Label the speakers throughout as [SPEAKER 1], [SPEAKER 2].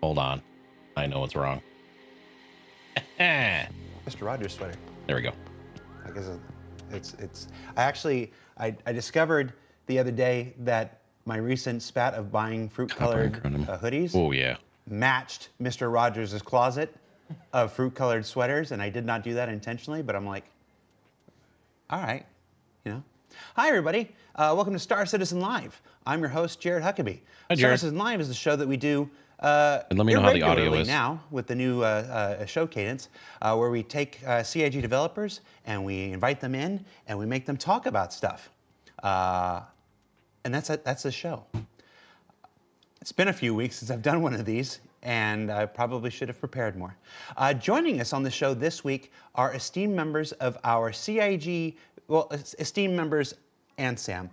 [SPEAKER 1] Hold on. I know what's wrong. There
[SPEAKER 2] Mr. Rogers sweater.
[SPEAKER 1] we go.
[SPEAKER 2] I guess I discovered the other day that my recent spat of buying fruit-colored hoodies
[SPEAKER 1] Oh, yeah.
[SPEAKER 2] matched Mr. Rogers' closet of fruit-colored sweaters, and I did not do that intentionally, but I'm like, all right, you know. Hi, everybody. Welcome to Star Citizen Live. I'm your host, Jared Huckabee.
[SPEAKER 1] Hi,
[SPEAKER 2] Star
[SPEAKER 1] Jared.
[SPEAKER 2] Citizen Live is the show that we do
[SPEAKER 1] And let me know how the audio
[SPEAKER 2] irregularly
[SPEAKER 1] is.
[SPEAKER 2] now with the new show cadence, where we take CIG developers and we invite them in and we make them talk about stuff. And that's the show. It's been a few weeks since I've done one of these, and I probably should have prepared more. Joining us on the show this week are esteemed members of our CIG, well, esteemed members and Sam,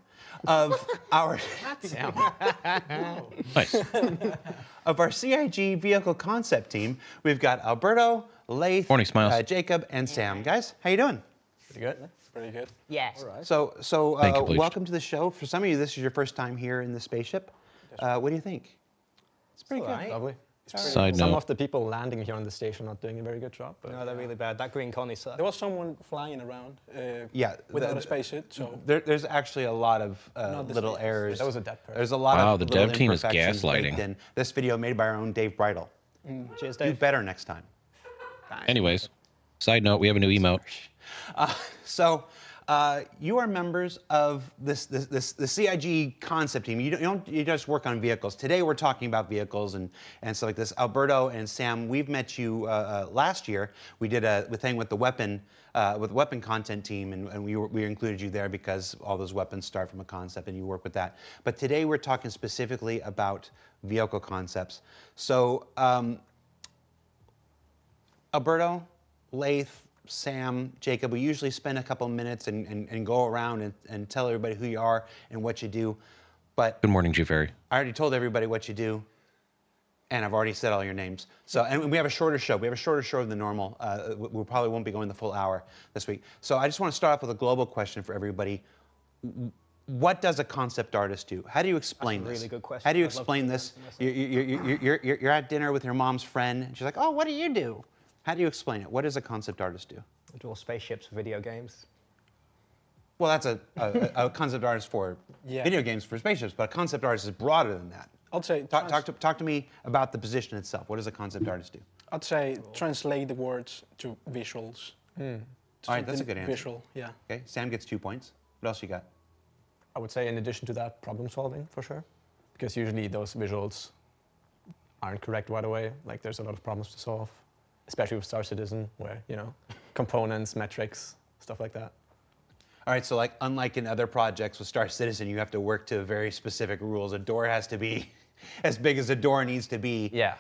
[SPEAKER 2] of our
[SPEAKER 1] Nice.
[SPEAKER 2] of our CIG vehicle concept team. We've got Alberto, Laith,
[SPEAKER 1] Morning, Smiles.
[SPEAKER 2] Jacob, and Sam. Guys, how you doing?
[SPEAKER 3] Pretty good. Pretty good.
[SPEAKER 4] Yes.
[SPEAKER 3] All right.
[SPEAKER 2] So
[SPEAKER 1] Thank you, Bleach.
[SPEAKER 2] welcome to the show. For some of you, this is your first time here in the spaceship. What do you think? It's pretty good.
[SPEAKER 3] Lovely.
[SPEAKER 1] Side
[SPEAKER 3] Some
[SPEAKER 1] note.
[SPEAKER 3] of the people landing here on the station are not doing a very good job. But
[SPEAKER 4] No, they're really bad. That green Connie sucks.
[SPEAKER 5] There was someone flying around
[SPEAKER 2] Yeah,
[SPEAKER 5] without a spacesuit, so
[SPEAKER 2] there's actually a lot of
[SPEAKER 5] Not the
[SPEAKER 2] little
[SPEAKER 5] same.
[SPEAKER 2] errors.
[SPEAKER 3] That was a dead person.
[SPEAKER 2] There's a lot
[SPEAKER 1] Wow,
[SPEAKER 2] of
[SPEAKER 1] the
[SPEAKER 2] little
[SPEAKER 1] dev team is
[SPEAKER 2] imperfections
[SPEAKER 1] gaslighting.
[SPEAKER 2] baked in. This video made by our own Dave Bridle.
[SPEAKER 4] Cheers,
[SPEAKER 2] Do
[SPEAKER 4] Dave.
[SPEAKER 2] better next time.
[SPEAKER 1] Anyways, side note, we have a new emote.
[SPEAKER 2] So you are members of the CIG concept team. You just work on vehicles. Today we're talking about vehicles and stuff like this. Alberto and Sam, we've met you last year. We did a thing with the weapon content team, and we included you there because all those weapons start from a concept, and you work with that. But today we're talking specifically about vehicle concepts. So Alberto, Laith, Sam, Jacob, we usually spend a couple minutes and go around and tell everybody who you are and what you do. But
[SPEAKER 1] Good morning, G-Ferry.
[SPEAKER 2] I already told everybody what you do, and I've already said all your names. So, and we have a shorter show. We have a shorter show than normal. We probably won't be going the full hour this week. So I just want to start off with a global question for everybody. What does a concept artist do? How do you explain
[SPEAKER 4] That's a
[SPEAKER 2] this?
[SPEAKER 4] really good question.
[SPEAKER 2] How do you
[SPEAKER 4] I'd love
[SPEAKER 2] explain
[SPEAKER 4] to
[SPEAKER 2] this?
[SPEAKER 4] answer
[SPEAKER 2] You're at dinner with your mom's friend, and she's like, "Oh, what do you do?" How do you explain it? What does a concept artist do?
[SPEAKER 4] I draw spaceships for video games.
[SPEAKER 2] Well, that's a concept artist for
[SPEAKER 5] Yeah.
[SPEAKER 2] video games for spaceships, but a concept artist is broader than that.
[SPEAKER 5] I'd say
[SPEAKER 2] Talk to me about the position itself. What does a concept artist do?
[SPEAKER 5] I'd say translate the words to visuals.
[SPEAKER 2] All right, that's a good answer.
[SPEAKER 5] Visual, yeah.
[SPEAKER 2] Okay, Sam gets 2 points. What else you got?
[SPEAKER 3] I would say in addition to that, problem solving for sure. Because usually those visuals aren't correct right away. Like there's a lot of problems to solve, especially with Star Citizen, where, you know, components, metrics, stuff like that.
[SPEAKER 2] All right, so like unlike in other projects with Star Citizen, you have to work to very specific rules. A door has to be as big as a door needs to be.
[SPEAKER 3] Yeah.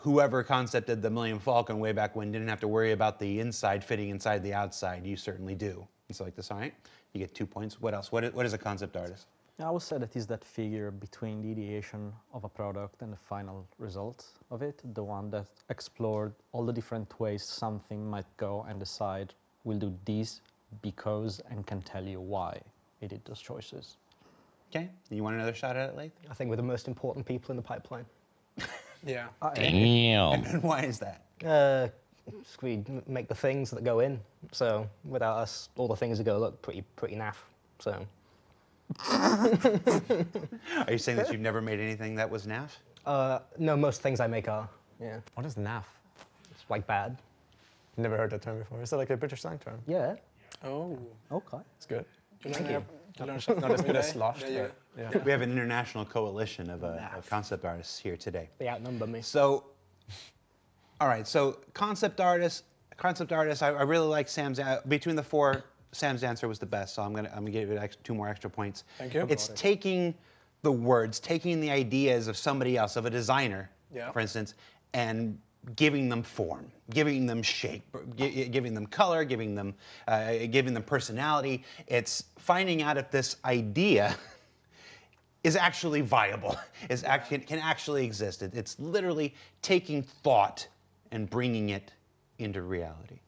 [SPEAKER 2] Whoever concepted the Millennium Falcon way back when didn't have to worry about the inside fitting inside the outside. You certainly do. And so like this, all right? You get 2 points. What else? What is a concept artist?
[SPEAKER 6] I would say that is that figure between the ideation of a product and the final result of it, the one that explored all the different ways something might go and decide we'll do this because and can tell you why it did those choices.
[SPEAKER 2] Okay, you want another shot at it, Laith?
[SPEAKER 4] I think we're the most important people in the pipeline.
[SPEAKER 5] Yeah.
[SPEAKER 1] Damn.
[SPEAKER 2] And why is that?
[SPEAKER 4] We make the things that go in. So without us, all the things that go look pretty naff. So
[SPEAKER 2] Are you saying that you've never made anything that was naff?
[SPEAKER 4] no, most things I make are. Yeah,
[SPEAKER 3] What is NAF?
[SPEAKER 4] it's like bad.
[SPEAKER 3] Never heard that term before. Is that like a British slang term?
[SPEAKER 4] Yeah.
[SPEAKER 5] Oh.
[SPEAKER 6] Okay.
[SPEAKER 3] It's good.
[SPEAKER 5] You learn,
[SPEAKER 4] you.
[SPEAKER 5] you learn something
[SPEAKER 3] Not as
[SPEAKER 5] every
[SPEAKER 3] good as
[SPEAKER 5] day.
[SPEAKER 3] sloshed,
[SPEAKER 5] Yeah,
[SPEAKER 3] but yeah.
[SPEAKER 2] We have an international coalition of concept artists here today.
[SPEAKER 4] They outnumber me.
[SPEAKER 2] So, all right. So concept artists. I really like Sam's. Between the four, Sam's answer was the best. So I'm gonna give it 2 more extra points.
[SPEAKER 5] Thank you.
[SPEAKER 2] It's taking the words, taking the ideas of somebody else, of a designer,
[SPEAKER 5] Yeah.
[SPEAKER 2] for instance, and giving them form, giving them shape, giving them color, giving them personality. It's finding out if this idea is actually viable, can actually exist. It's literally taking thought and bringing it into reality.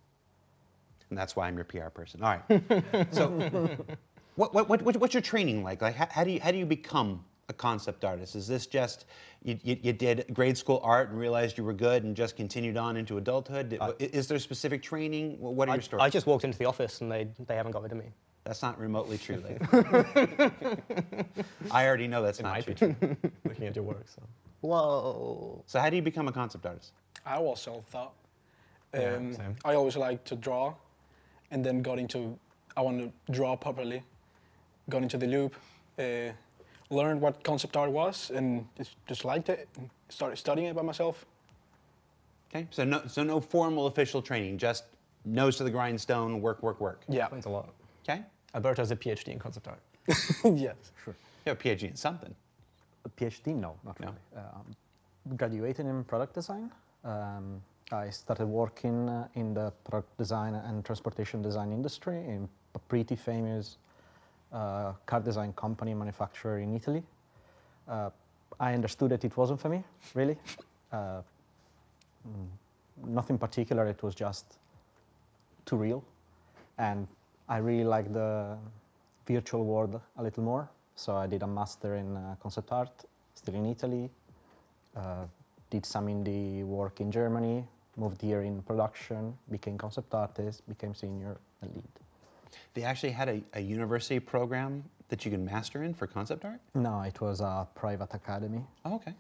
[SPEAKER 2] And that's why I'm your PR person. All right. So, what's your training like? Like, how do you become a concept artist? Is this just you did grade school art and realized you were good and just continued on into adulthood? Is there specific training? What are your stories?
[SPEAKER 4] I just walked into the office and they haven't got rid of me.
[SPEAKER 2] That's not remotely true, Leif. I already know that's not
[SPEAKER 3] Might
[SPEAKER 2] true.
[SPEAKER 3] be true, looking at your work. So.
[SPEAKER 4] Whoa.
[SPEAKER 2] So how do you become a concept artist?
[SPEAKER 5] I was self-taught.
[SPEAKER 3] Yeah, same.
[SPEAKER 5] I always liked to draw, and then got into, I want to draw properly. Got into the loop, learned what concept art was, and just liked it, and started studying it by myself.
[SPEAKER 2] Okay, so no formal official training, just nose to the grindstone, work, work, work.
[SPEAKER 5] Yeah.
[SPEAKER 4] Explains a lot.
[SPEAKER 2] Okay,
[SPEAKER 3] Alberto has a PhD in concept art.
[SPEAKER 5] Yes.
[SPEAKER 2] you have a PhD in something.
[SPEAKER 6] A PhD? No, not
[SPEAKER 2] No.
[SPEAKER 6] really. Graduated in product design. I started working in the product design and transportation design industry in a pretty famous car design company manufacturer in Italy. I understood that it wasn't for me, really. Nothing particular, it was just too real. And I really like the virtual world a little more. So I did a master in concept art, still in Italy. Did some indie work in Germany, moved here in production, became concept artist, became senior and lead.
[SPEAKER 2] They actually had a university program that you can master in for concept art?
[SPEAKER 6] No, it was a private academy.
[SPEAKER 2] Oh, okay.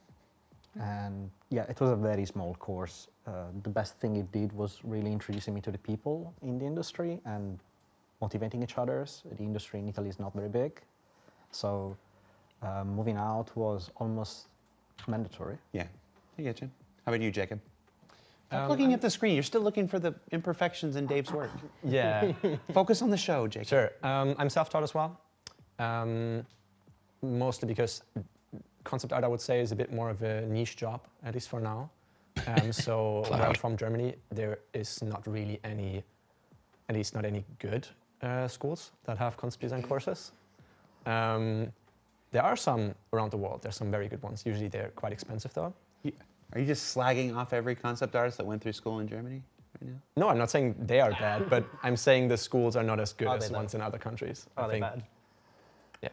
[SPEAKER 6] And yeah, it was a very small course. The best thing it did was really introducing me to the people in the industry and motivating each other. The industry in Italy is not very big. So moving out was almost mandatory.
[SPEAKER 2] Yeah, I get you. How about you, Jacob? Stop looking at the screen. You're still looking for the imperfections in Dave's work.
[SPEAKER 3] Yeah,
[SPEAKER 2] Focus on the show, Jacob.
[SPEAKER 3] sure. I'm self-taught as well, mostly because concept art, I would say, is a bit more of a niche job, at least for now. So where I'm from, Germany, there is not really any, at least not any good schools that have concept design courses. There are some around the world. There's some very good ones. Usually they're quite expensive though.
[SPEAKER 2] Are you just slagging off every concept artist that went through school in Germany right now?
[SPEAKER 3] No, I'm not saying they are bad, but I'm saying the schools are not as good
[SPEAKER 4] Are
[SPEAKER 3] as
[SPEAKER 4] they
[SPEAKER 3] the ones in other countries.
[SPEAKER 4] Are
[SPEAKER 3] I
[SPEAKER 4] they
[SPEAKER 3] think.
[SPEAKER 4] bad?
[SPEAKER 3] Yeah.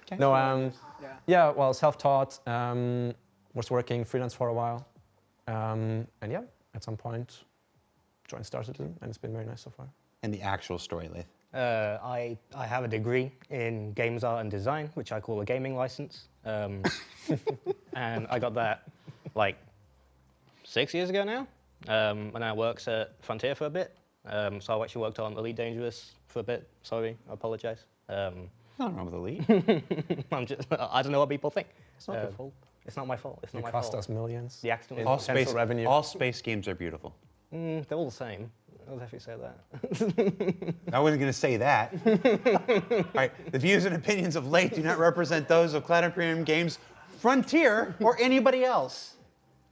[SPEAKER 2] Okay.
[SPEAKER 3] No,
[SPEAKER 5] Yeah.
[SPEAKER 3] yeah, well, self-taught, was working freelance for a while. And yeah, at some point, joined Star Citizen, and it's been very nice so far.
[SPEAKER 2] And the actual story, Leith.
[SPEAKER 4] I have a degree in games art and design, which I call a gaming license. And I got that like 6 years ago now. And I worked at Frontier for a bit. So I actually worked on Elite Dangerous for a bit. Sorry, I apologize.
[SPEAKER 2] Nothing wrong with the lead.
[SPEAKER 4] I don't know what people think.
[SPEAKER 6] It's not your fault.
[SPEAKER 4] It's not my fault. It's not
[SPEAKER 3] It
[SPEAKER 4] my
[SPEAKER 3] cost
[SPEAKER 4] fault.
[SPEAKER 3] us millions.
[SPEAKER 4] The accident
[SPEAKER 3] in
[SPEAKER 4] was
[SPEAKER 3] potential revenue.
[SPEAKER 2] All space games are beautiful.
[SPEAKER 4] they're all the same. I'll definitely say that.
[SPEAKER 2] I wasn't going to say that. All right, the views and opinions of Leith do not represent those of Cloud Imperium Games, Frontier, or anybody else.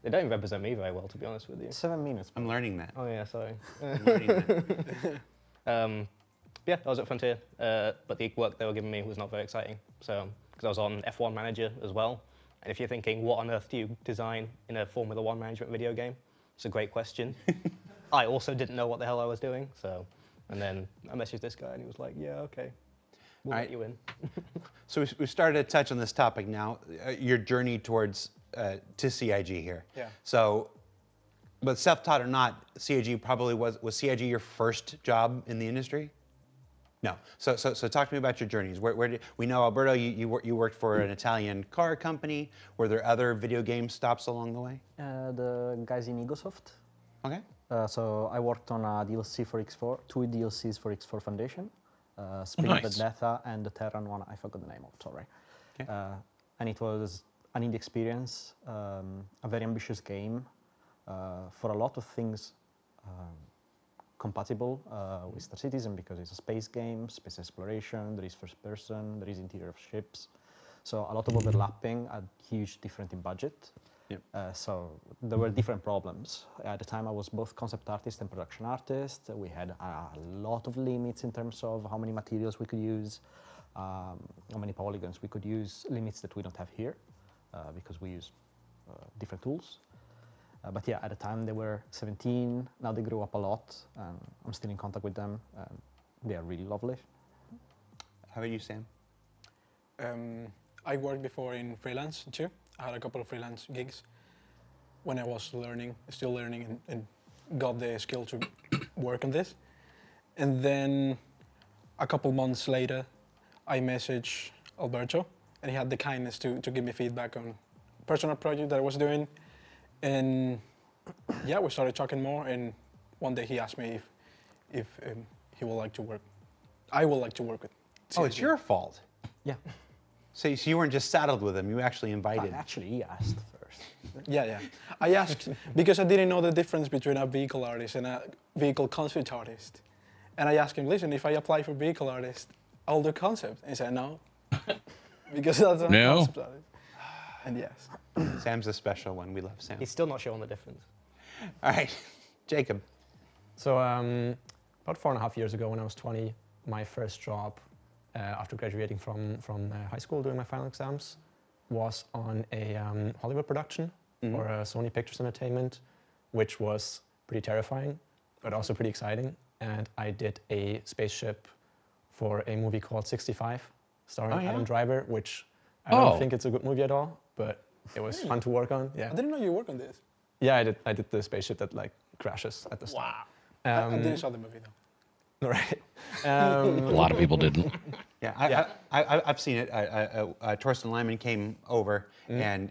[SPEAKER 4] They don't represent me very well, to be honest with you.
[SPEAKER 6] 7 minutes.
[SPEAKER 2] I'm learning that.
[SPEAKER 4] Oh yeah, sorry.
[SPEAKER 2] I'm learning that.
[SPEAKER 4] Yeah, I was at Frontier, but the work they were giving me was not very exciting. So, because I was on F1 Manager as well. And if you're thinking, what on earth do you design in a Formula One management video game? It's a great question. I also didn't know what the hell I was doing. So, and then I messaged this guy, and he was like, "Yeah, okay, we'll
[SPEAKER 2] All
[SPEAKER 4] let
[SPEAKER 2] right.
[SPEAKER 4] you in."
[SPEAKER 2] So we started to touch on this topic now, your journey towards to CIG here.
[SPEAKER 5] Yeah.
[SPEAKER 2] So, but self-taught or not, CIG probably was CIG your first job in the industry? No. So talk to me about your journeys. Where did, we know, Alberto, you worked for an Italian car company. Were there other video game stops along the way?
[SPEAKER 6] The guys in Egosoft.
[SPEAKER 2] Okay.
[SPEAKER 6] So I worked on a DLC for X4, 2 DLCs for X4 Foundation, Spring of
[SPEAKER 2] Nice.
[SPEAKER 6] Vendetta and the Terran one, I forgot the name of, sorry.
[SPEAKER 2] Okay.
[SPEAKER 6] And it was an indie experience, a very ambitious game, for a lot of things compatible with Star Citizen because it's a space game, space exploration, there is first person, there is interior of ships. So a lot of overlapping, a huge difference in budget.
[SPEAKER 2] Yep.
[SPEAKER 6] So there were different problems. At the time I was both concept artist and production artist. We had a lot of limits in terms of how many materials we could use, how many polygons we could use, limits that we don't have here because we use different tools. But yeah, at the time they were 17, now they grew up a lot. I'm still in contact with them. They are really lovely.
[SPEAKER 2] How about you, Sam?
[SPEAKER 5] I worked before in freelance too. I had a couple of freelance gigs when I was learning, still learning, and got the skill to work on this. And then a couple months later, I messaged Alberto, and he had the kindness to give me feedback on personal project that I was doing. And yeah, we started talking more, and one day he asked me if he would like to work. I would like to work with.
[SPEAKER 2] Oh, it's your fault.
[SPEAKER 6] Yeah.
[SPEAKER 2] So you weren't just saddled with him, you actually invited.
[SPEAKER 6] Actually, he asked first.
[SPEAKER 5] Yeah. I asked because I didn't know the difference between a vehicle artist and a vehicle concept artist. And I asked him, listen, if I apply for vehicle artist, I'll do concept. And he said, no. Because that's a concept artist. And yes.
[SPEAKER 2] Sam's a special one. We love Sam.
[SPEAKER 4] He's still not showing the difference.
[SPEAKER 2] All right, Jacob.
[SPEAKER 3] So about 4.5 years ago, when I was 20, my first job after graduating from high school, doing my final exams, was on a Hollywood production for Sony Pictures Entertainment, which was pretty terrifying, but also pretty exciting. And I did a spaceship for a movie called 65, starring Adam Driver, which I don't think it's a good movie at all, but it was fun to work on. Yeah.
[SPEAKER 5] I didn't know you worked on this.
[SPEAKER 3] Yeah, I did the spaceship that like crashes at the start.
[SPEAKER 5] Wow. I didn't saw the movie though.
[SPEAKER 3] Right.
[SPEAKER 1] A lot of people didn't.
[SPEAKER 2] Yeah, I've seen it. Torsten Lyman came over, and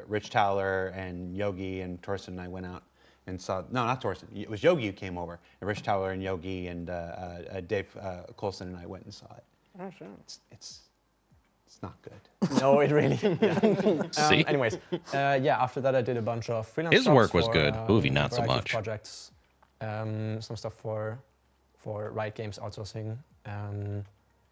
[SPEAKER 2] Rich Towler and Yogi and Torsten and I went out and saw. No, not Torsten. It was Yogi who came over. And Rich Towler and Yogi and Dave Coulson and I went and saw it.
[SPEAKER 5] Oh, sure.
[SPEAKER 2] It's not good.
[SPEAKER 3] No, it really.
[SPEAKER 1] See?
[SPEAKER 3] Anyways, yeah. After that, I did a bunch of freelance.
[SPEAKER 1] His
[SPEAKER 3] jobs
[SPEAKER 1] work was
[SPEAKER 3] for,
[SPEAKER 1] good. Movie, not so
[SPEAKER 3] variety of
[SPEAKER 1] much.
[SPEAKER 3] Projects, some stuff for Riot Games outsourcing,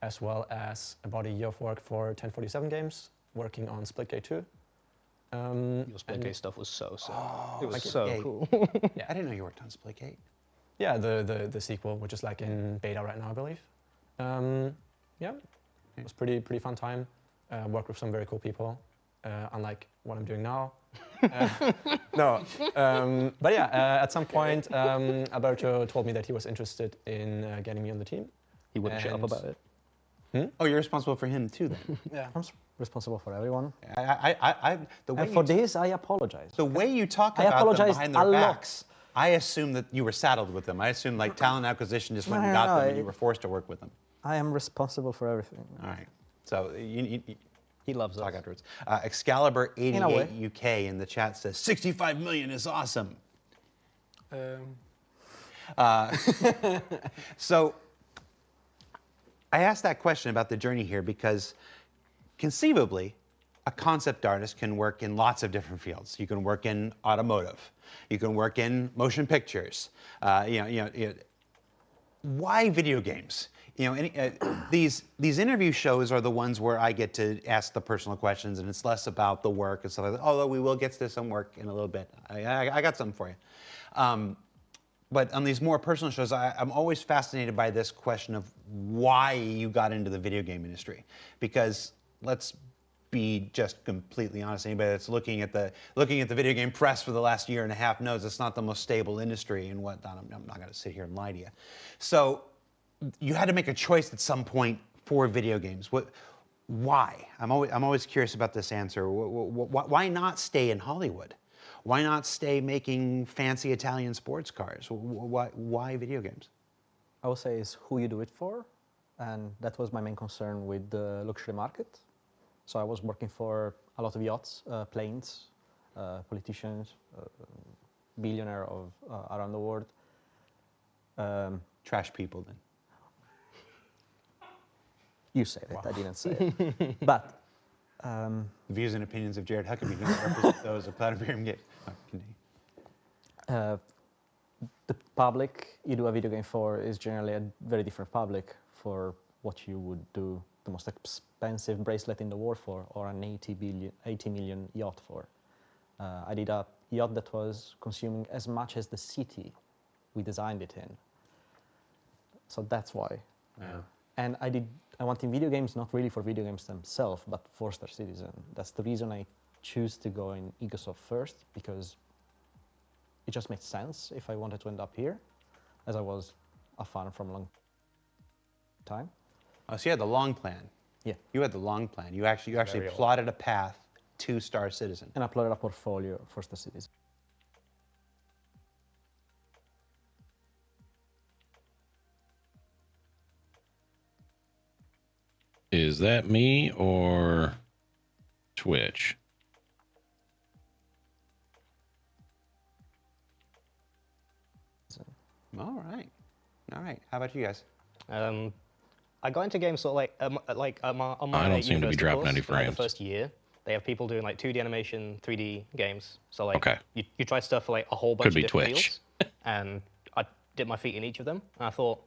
[SPEAKER 3] as well as about a year of work for 1047 Games, working on Splitgate 2.
[SPEAKER 4] Your Splitgate stuff was so sick. It was
[SPEAKER 2] Splitgate.
[SPEAKER 4] so cool.
[SPEAKER 2] Yeah, I didn't know you worked on Splitgate.
[SPEAKER 3] Yeah, the sequel, which is like in beta right now, I believe. Yeah, it was pretty fun time. Worked with some very cool people, unlike what I'm doing now. No, but yeah, at some point, Alberto told me that he was interested in getting me on the team.
[SPEAKER 4] He wouldn't shut up about it.
[SPEAKER 2] Oh, you're responsible for him too, then.
[SPEAKER 5] Yeah.
[SPEAKER 6] I'm responsible for everyone.
[SPEAKER 2] The way
[SPEAKER 6] And for this, I apologize.
[SPEAKER 2] the way you talk
[SPEAKER 6] I
[SPEAKER 2] about them
[SPEAKER 6] apologize
[SPEAKER 2] behind
[SPEAKER 6] a
[SPEAKER 2] their
[SPEAKER 6] lot.
[SPEAKER 2] backs, I assume that you were saddled with them. I assume like talent acquisition just went and
[SPEAKER 6] No,
[SPEAKER 2] got them,
[SPEAKER 6] no,
[SPEAKER 2] and you were forced to work with them.
[SPEAKER 6] I am responsible for everything.
[SPEAKER 2] All right. So you
[SPEAKER 4] He loves
[SPEAKER 2] talk
[SPEAKER 4] us.
[SPEAKER 2] afterwards. Excalibur
[SPEAKER 6] In a way.
[SPEAKER 2] 88 UK in the chat says 65 million is awesome. So I asked that question about the journey here because conceivably, a concept artist can work in lots of different fields. You can work in automotive. You can work in motion pictures. Why video games? These interview shows are the ones where I get to ask the personal questions, and it's less about the work and stuff like that. Although we will get to some work in a little bit. I got something for you. But on these more personal shows, I'm always fascinated by this question of why you got into the video game industry. Because let's be just completely honest. Anybody that's looking at the video game press for the last year and a half knows it's not the most stable industry and whatnot. I'm not going to sit here and lie to you. So you had to make a choice at some point for video games. Why? I'm always curious about this answer. Why not stay in Hollywood? Why not stay making fancy Italian sports cars? Why video games?
[SPEAKER 6] I would say it's who you do it for, and that was my main concern with the luxury market. So I was working for a lot of yachts, planes, politicians, billionaires around the world.
[SPEAKER 2] Trash people, then.
[SPEAKER 6] You said it, I didn't say it. But
[SPEAKER 2] The views and opinions of Jared Huckabee do not represent those of Platinum Game. Oh, continue.
[SPEAKER 6] the public you do a video game for is generally a very different public for what you would do the most expensive bracelet in the world for, or an 80 million yacht for. I did a yacht that was consuming as much as the city we designed it in. So that's why.
[SPEAKER 2] Yeah.
[SPEAKER 6] And I want in video games, not really for video games themselves, but for Star Citizen. That's the reason I choose to go in Egosoft first, because it just made sense if I wanted to end up here, as I was a fan from a long time.
[SPEAKER 2] Oh, so you had the long plan.
[SPEAKER 6] Yeah.
[SPEAKER 2] You had the long plan. You actually
[SPEAKER 3] Very old.
[SPEAKER 2] plotted a path to Star Citizen.
[SPEAKER 6] And uploaded a portfolio for Star Citizen.
[SPEAKER 1] Is that me or Twitch?
[SPEAKER 2] All right. All right. How about you guys?
[SPEAKER 4] I got into games sort of on my
[SPEAKER 1] I don't seem to be
[SPEAKER 4] university
[SPEAKER 1] dropping
[SPEAKER 4] course,
[SPEAKER 1] any
[SPEAKER 4] for, like,
[SPEAKER 1] frames.
[SPEAKER 4] the first year, they have people doing like 2D animation, 3D games. So like
[SPEAKER 1] Okay.
[SPEAKER 4] you try stuff for like a whole bunch
[SPEAKER 1] Could
[SPEAKER 4] of
[SPEAKER 1] be
[SPEAKER 4] different
[SPEAKER 1] Twitch.
[SPEAKER 4] fields, and I dipped my feet in each of them, and I thought,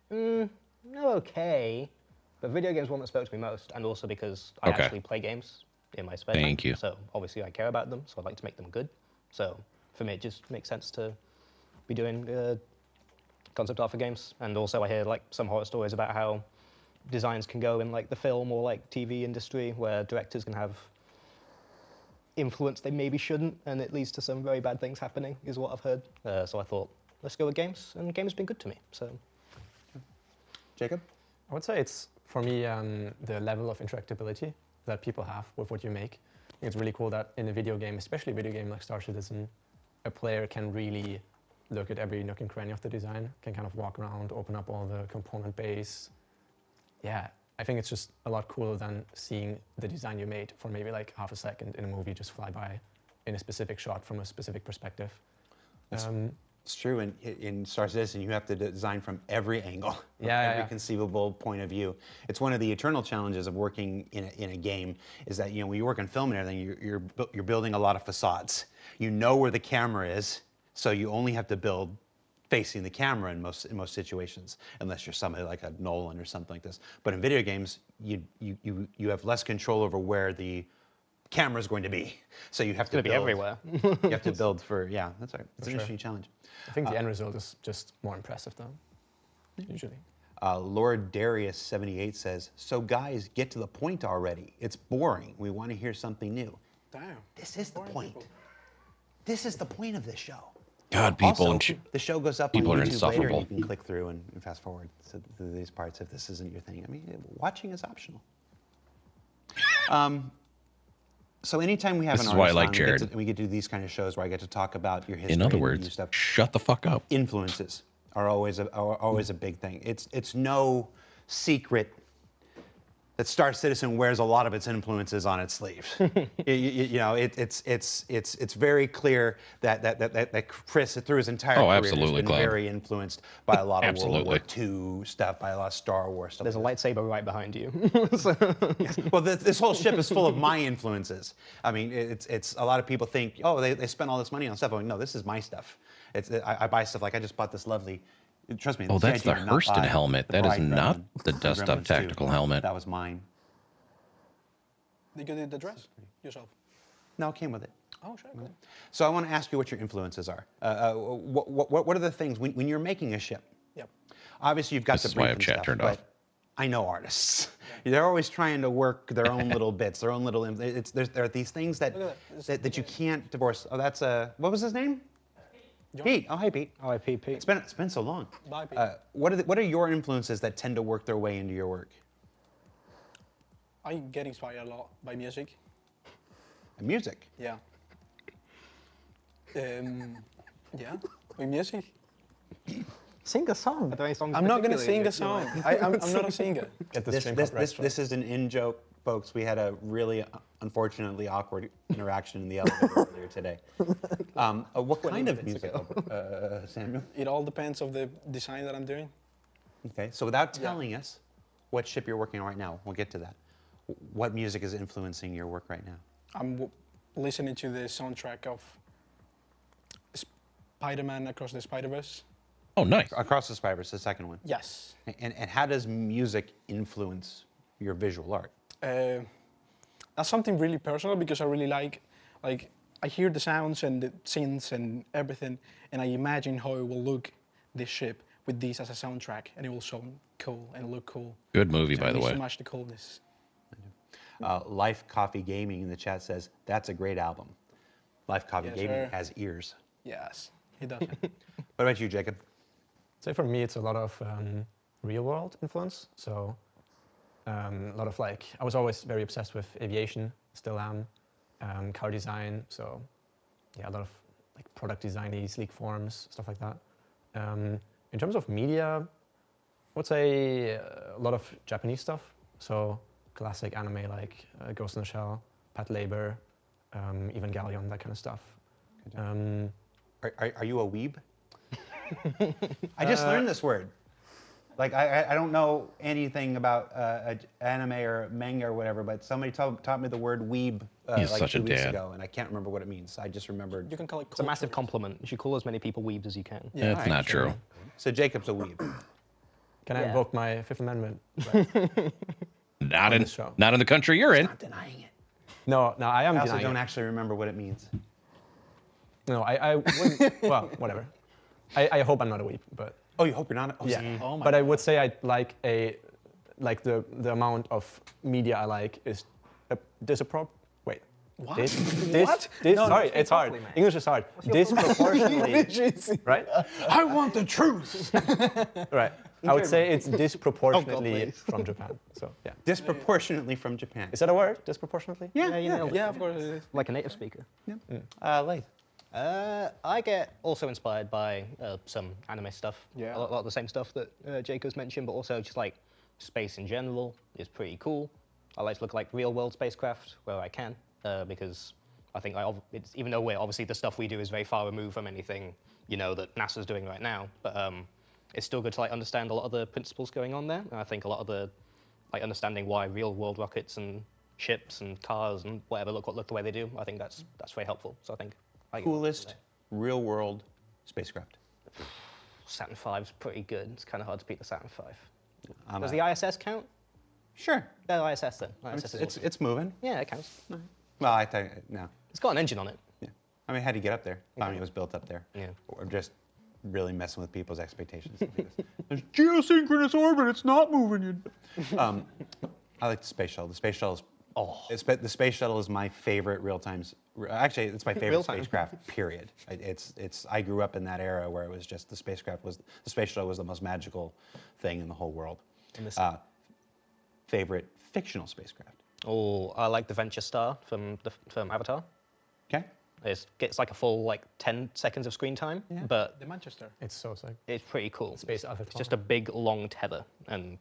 [SPEAKER 4] they're okay, but video games one that spoke to me most, and also because I
[SPEAKER 1] Okay.
[SPEAKER 4] actually play games in my spare
[SPEAKER 1] Thank
[SPEAKER 4] time.
[SPEAKER 1] you.
[SPEAKER 4] So obviously I care about them, so I'd like to make them good. So for me, it just makes sense to be doing concept art for games. And also I hear like some horror stories about how designs can go in like the film or like TV industry, where directors can have influence they maybe shouldn't, and it leads to some very bad things happening, is what I've heard. So I thought, let's go with games, and games have been good to me. So
[SPEAKER 2] Jacob?
[SPEAKER 3] I would say it's, for me, the level of interactability that people have with what you make. I think it's really cool that in a video game, especially a video game like Star Citizen, a player can really look at every nook and cranny of the design, can kind of walk around, open up all the component base. Yeah, I think it's just a lot cooler than seeing the design you made for maybe like half a second in a movie just fly by in a specific shot from a specific perspective.
[SPEAKER 2] It's true. In Star Citizen, you have to design from every angle, from
[SPEAKER 3] Yeah,
[SPEAKER 2] every
[SPEAKER 3] yeah.
[SPEAKER 2] conceivable point of view. It's one of the eternal challenges of working in a game, is that, you know, when you work in film and everything, you're building a lot of facades. You know where the camera is, so you only have to build facing the camera in most situations, unless you're somebody like a Nolan or something like this. But in video games, you have less control over where the camera is going to be, so you have to
[SPEAKER 4] it's going to be everywhere.
[SPEAKER 2] You have to build for, yeah. That's right. It's an
[SPEAKER 3] sure.
[SPEAKER 2] interesting challenge.
[SPEAKER 3] I think the end result is just more impressive though, usually.
[SPEAKER 2] Lord Darius 78 says, "So guys, get to the point already. It's boring. We want to hear something new."
[SPEAKER 5] Damn.
[SPEAKER 2] This is the
[SPEAKER 5] Boring
[SPEAKER 2] point.
[SPEAKER 5] people.
[SPEAKER 2] This is the point of this show.
[SPEAKER 1] God, people
[SPEAKER 2] Also,
[SPEAKER 1] and
[SPEAKER 2] the show goes up
[SPEAKER 1] people
[SPEAKER 2] on
[SPEAKER 1] are
[SPEAKER 2] YouTube later, and you
[SPEAKER 1] insufferable.
[SPEAKER 2] can click through and fast forward to these parts if this isn't your thing. I mean, watching is optional. So anytime we have
[SPEAKER 1] This
[SPEAKER 2] an
[SPEAKER 1] is why I
[SPEAKER 2] artist
[SPEAKER 1] like
[SPEAKER 2] on,
[SPEAKER 1] Jared.
[SPEAKER 2] we get to do these kind of shows where I get to talk about your history.
[SPEAKER 1] In other
[SPEAKER 2] and
[SPEAKER 1] words,
[SPEAKER 2] new stuff.
[SPEAKER 1] shut the fuck up.
[SPEAKER 2] Influences are always a big thing. It's no secret that Star Citizen wears a lot of its influences on its sleeves. You know, it's very clear that Chris, through his entire career,
[SPEAKER 1] absolutely,
[SPEAKER 2] has been
[SPEAKER 1] Cloud.
[SPEAKER 2] very influenced by a lot of World War
[SPEAKER 1] Absolutely.
[SPEAKER 2] II stuff, by a lot of Star Wars stuff.
[SPEAKER 4] There's a
[SPEAKER 2] like
[SPEAKER 4] lightsaber right behind you.
[SPEAKER 2] this. Well, this whole ship is full of my influences. I mean, it's a lot of people think, oh, they spent all this money on stuff. I'm like, no, this is my stuff. I buy stuff like I just bought this lovely. Trust me.
[SPEAKER 1] Oh, that's the
[SPEAKER 2] CIG did not
[SPEAKER 1] Hurston
[SPEAKER 2] buy
[SPEAKER 1] helmet.
[SPEAKER 2] the
[SPEAKER 1] That is
[SPEAKER 2] Bright
[SPEAKER 1] not
[SPEAKER 2] Gremlin
[SPEAKER 1] the
[SPEAKER 2] from
[SPEAKER 1] Dust Up
[SPEAKER 2] Gremlins 2.
[SPEAKER 1] Tactical helmet.
[SPEAKER 2] That was mine.
[SPEAKER 5] Did you do the dress yourself?
[SPEAKER 2] No, it came with it.
[SPEAKER 5] Oh, sure. Cool.
[SPEAKER 2] So I want to ask you what your influences are. What are the things when you're making a ship?
[SPEAKER 5] Yep.
[SPEAKER 2] Obviously, you've got
[SPEAKER 1] This
[SPEAKER 2] the
[SPEAKER 1] is why I
[SPEAKER 2] brief
[SPEAKER 1] have
[SPEAKER 2] and
[SPEAKER 1] chat
[SPEAKER 2] stuff,
[SPEAKER 1] turned
[SPEAKER 2] but
[SPEAKER 1] off.
[SPEAKER 2] I know artists. They're always trying to work their own little bits, their own little. There are these things
[SPEAKER 5] Look at that.
[SPEAKER 2] that you can't divorce. Oh, that's what was his name?
[SPEAKER 5] John?
[SPEAKER 2] Pete. Oh, hi, Pete.
[SPEAKER 4] RIP Pete.
[SPEAKER 2] It's been so long.
[SPEAKER 5] Bye, Pete.
[SPEAKER 2] What are your influences that tend to work their way into your work?
[SPEAKER 5] I get inspired a lot by music.
[SPEAKER 2] Music.
[SPEAKER 5] Yeah. Yeah, with music.
[SPEAKER 6] Sing a song.
[SPEAKER 4] Are there any songs
[SPEAKER 5] I'm not gonna
[SPEAKER 4] particularly
[SPEAKER 5] sing a
[SPEAKER 4] that you
[SPEAKER 5] song.
[SPEAKER 4] like?
[SPEAKER 5] I'm not a singer.
[SPEAKER 3] Get the
[SPEAKER 2] This,
[SPEAKER 3] stream
[SPEAKER 2] this,
[SPEAKER 3] called
[SPEAKER 2] this,
[SPEAKER 3] Restaurant.
[SPEAKER 2] this is an in-joke, folks. We had a really, unfortunately, awkward interaction in the elevator earlier today. What kind of music, Samuel?
[SPEAKER 5] It all depends of the design that I'm doing.
[SPEAKER 2] Okay, so without telling us what ship you're working on right now, we'll get to that. What music is influencing your work right now?
[SPEAKER 5] I'm listening to the soundtrack of Spider-Man Across the Spider-Verse.
[SPEAKER 1] Oh, nice.
[SPEAKER 2] Across the Spider-Verse, the second one.
[SPEAKER 5] Yes.
[SPEAKER 2] And how does music influence your visual art?
[SPEAKER 5] That's something really personal because I really like I hear the sounds and the synths and everything, and I imagine how it will look, this ship, with this as a soundtrack, and it will sound cool and look cool.
[SPEAKER 1] Good movie,
[SPEAKER 5] So
[SPEAKER 1] by
[SPEAKER 5] I
[SPEAKER 1] the
[SPEAKER 5] miss
[SPEAKER 1] way.
[SPEAKER 5] so much the coolness.
[SPEAKER 2] Life Coffee Gaming in the chat says, that's a great album. Life Coffee
[SPEAKER 5] Yes,
[SPEAKER 2] Gaming
[SPEAKER 5] sir.
[SPEAKER 2] has ears.
[SPEAKER 5] Yes, he does.
[SPEAKER 2] What about you, Jacob?
[SPEAKER 3] So for me, it's a lot of real world influence. So A lot of like, I was always very obsessed with aviation, still am, car design. So yeah, a lot of like product design, sleek forms, stuff like that. In terms of media, I would say a lot of Japanese stuff. So classic anime like Ghost in the Shell, Pat Labor, Evangelion, that kind of stuff.
[SPEAKER 2] Are you a weeb? I just learned this word. Like, I don't know anything about anime or manga or whatever, but somebody taught me the word weeb
[SPEAKER 1] He's
[SPEAKER 2] like
[SPEAKER 1] such
[SPEAKER 2] 2
[SPEAKER 1] a
[SPEAKER 2] weeks
[SPEAKER 1] dad.
[SPEAKER 2] ago, and I can't remember what it means. I just remembered.
[SPEAKER 5] You can call it
[SPEAKER 4] It's a massive compliment. You should call as many people weebs as you can.
[SPEAKER 5] Yeah.
[SPEAKER 1] That's not true.
[SPEAKER 2] So Jacob's a weeb.
[SPEAKER 3] Can I
[SPEAKER 4] Yeah.
[SPEAKER 3] invoke my Fifth Amendment?
[SPEAKER 1] Not
[SPEAKER 3] On
[SPEAKER 1] in
[SPEAKER 3] this show.
[SPEAKER 1] not in the country you're in.
[SPEAKER 2] Not denying it.
[SPEAKER 3] No, I am
[SPEAKER 2] I also
[SPEAKER 3] denying
[SPEAKER 2] don't
[SPEAKER 3] it.
[SPEAKER 2] actually remember what it means.
[SPEAKER 3] No, I wouldn't. Well, whatever. I hope I'm not a weeb, but
[SPEAKER 2] Oh, you hope you're not? Oh,
[SPEAKER 3] yeah.
[SPEAKER 2] see.
[SPEAKER 5] Oh my
[SPEAKER 3] But I would say I like the amount of media I like is disappropriate. Wait.
[SPEAKER 5] What?
[SPEAKER 3] What?
[SPEAKER 6] No,
[SPEAKER 3] Sorry,
[SPEAKER 6] speak
[SPEAKER 3] it's hard.
[SPEAKER 6] properly, man.
[SPEAKER 3] English is hard. Disproportionately, right?
[SPEAKER 5] I want the truth.
[SPEAKER 3] Right. I would say it's disproportionately
[SPEAKER 4] please.
[SPEAKER 3] from Japan. So yeah.
[SPEAKER 2] Disproportionately from Japan.
[SPEAKER 3] Is that a word? Disproportionately?
[SPEAKER 2] Yeah,
[SPEAKER 4] you nailed it.
[SPEAKER 5] Yeah, of course it is.
[SPEAKER 4] Like a native speaker.
[SPEAKER 2] Lathe.
[SPEAKER 4] I get also inspired by some anime stuff.
[SPEAKER 5] Yeah.
[SPEAKER 4] A lot of the same stuff that Jacob's mentioned, but also just like space in general is pretty cool. I like to look like real world spacecraft where I can, because I think even though obviously the stuff we do is very far removed from anything, you know, that NASA's doing right now, but it's still good to like understand a lot of the principles going on there. And I think a lot of the like understanding why real world rockets and ships and cars and whatever look the way they do, I think that's very helpful. So I think I get
[SPEAKER 2] Coolest real world spacecraft.
[SPEAKER 4] Saturn V is pretty good. It's kind of hard to beat the Saturn V.
[SPEAKER 2] I'm
[SPEAKER 4] Does
[SPEAKER 2] a-
[SPEAKER 4] the ISS count?
[SPEAKER 2] Sure.
[SPEAKER 4] No, ISS then. ISS is
[SPEAKER 2] It's,
[SPEAKER 4] awesome.
[SPEAKER 2] it's moving.
[SPEAKER 4] Yeah, it counts.
[SPEAKER 2] Well, I think, no.
[SPEAKER 4] It's got an engine on it.
[SPEAKER 2] Yeah. I mean, how do you get up there? I mean, it was built up there.
[SPEAKER 4] Yeah.
[SPEAKER 2] Or just really messing with people's expectations. There's geosynchronous orbit, it's not moving. I like the space shuttle. The space shuttle is, the space shuttle is my favorite actually, it's my favorite
[SPEAKER 4] Real-time.
[SPEAKER 2] spacecraft, period. I grew up in that era where it was just the space shuttle was the most magical thing in the whole world.
[SPEAKER 4] And this-
[SPEAKER 2] Favorite fictional spacecraft.
[SPEAKER 4] Oh, I like the Venture Star from Avatar.
[SPEAKER 2] Okay?
[SPEAKER 4] Gets like a full 10 seconds of screen time, but
[SPEAKER 5] The Manchester.
[SPEAKER 3] It's so sick.
[SPEAKER 4] it's pretty cool.
[SPEAKER 3] Space Avatar.
[SPEAKER 4] It's just a big long tether, and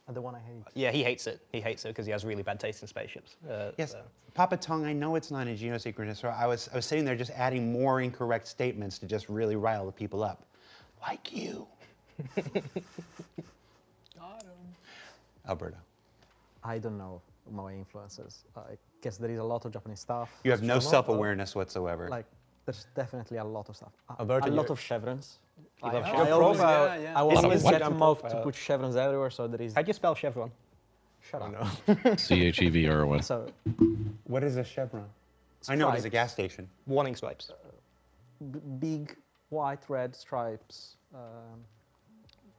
[SPEAKER 6] The one I hate.
[SPEAKER 4] yeah, he hates it. He hates it because he has really bad taste in spaceships.
[SPEAKER 2] Yes,
[SPEAKER 4] so-
[SPEAKER 2] Papa Tong, I know it's not a geosynchronous. So I was sitting there just adding more incorrect statements to just really rile the people up. Like you. Alberto.
[SPEAKER 6] I don't know my influences. I guess there is a lot of Japanese stuff.
[SPEAKER 2] You have no
[SPEAKER 3] Astronaut,
[SPEAKER 2] self-awareness whatsoever.
[SPEAKER 6] Like, there's definitely a lot of stuff.
[SPEAKER 3] Alberto,
[SPEAKER 6] a lot
[SPEAKER 3] you're-
[SPEAKER 6] of chevrons. I,
[SPEAKER 4] love
[SPEAKER 6] I
[SPEAKER 4] chevrons.
[SPEAKER 6] always,
[SPEAKER 5] Yeah, yeah.
[SPEAKER 6] I always
[SPEAKER 1] what?
[SPEAKER 6] get mocked to put chevrons everywhere, so there is.
[SPEAKER 4] How do you spell chevron?
[SPEAKER 6] Shut up.
[SPEAKER 1] CHEVRON.
[SPEAKER 6] So,
[SPEAKER 2] What is a chevron? I know it is a gas station.
[SPEAKER 4] Warning stripes.
[SPEAKER 6] big white, red stripes.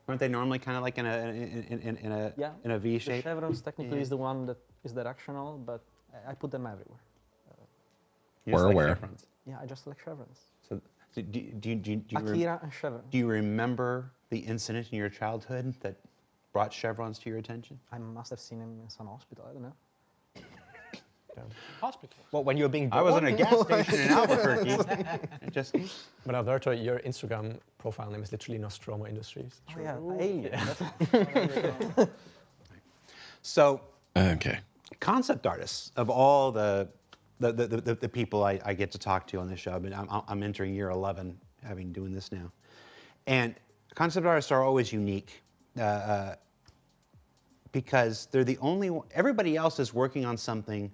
[SPEAKER 2] Aren't they normally kind of like in a
[SPEAKER 6] Yeah.
[SPEAKER 2] in a V
[SPEAKER 6] The
[SPEAKER 2] shape?
[SPEAKER 6] chevrons technically is the one that is directional, but I put them everywhere.
[SPEAKER 2] You just
[SPEAKER 1] We're
[SPEAKER 2] like
[SPEAKER 1] aware.
[SPEAKER 2] chevrons.
[SPEAKER 6] Yeah, I just like chevrons.
[SPEAKER 2] So do you
[SPEAKER 6] Akira and chevron.
[SPEAKER 2] do you remember the incident in your childhood that brought chevrons to your attention?
[SPEAKER 6] I must have seen him in some hospital. I don't know.
[SPEAKER 5] Hospital.
[SPEAKER 4] What, when you were being born?
[SPEAKER 2] I was in a gas station in Albuquerque. It just
[SPEAKER 3] But Alberto, your Instagram profile name is literally Nostromo Industries.
[SPEAKER 6] Oh yeah, alien.
[SPEAKER 2] so.
[SPEAKER 1] Okay.
[SPEAKER 2] Concept artists of all the people I get to talk to on this show. I mean, I'm entering year 11, having doing this now, and concept artists are always unique because they're the only one. Everybody else is working on something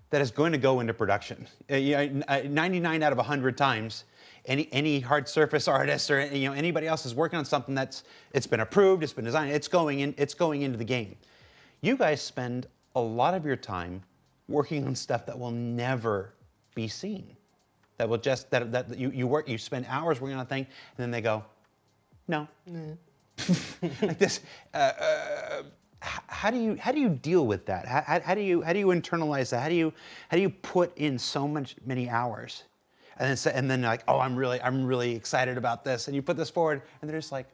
[SPEAKER 2] that is going to go into production. 99 out of 100 times, any hard surface artist or anybody else is working on something it's been approved, it's been designed, it's going into the game. You guys spend a lot of your time working on stuff that will never be seen. That will just you spend hours working on a thing, and then they go, no. Like this. How do you deal with that? How do you internalize that? How do you put in many hours, and then like, oh, I'm really excited about this, and you put this forward, and they're just like,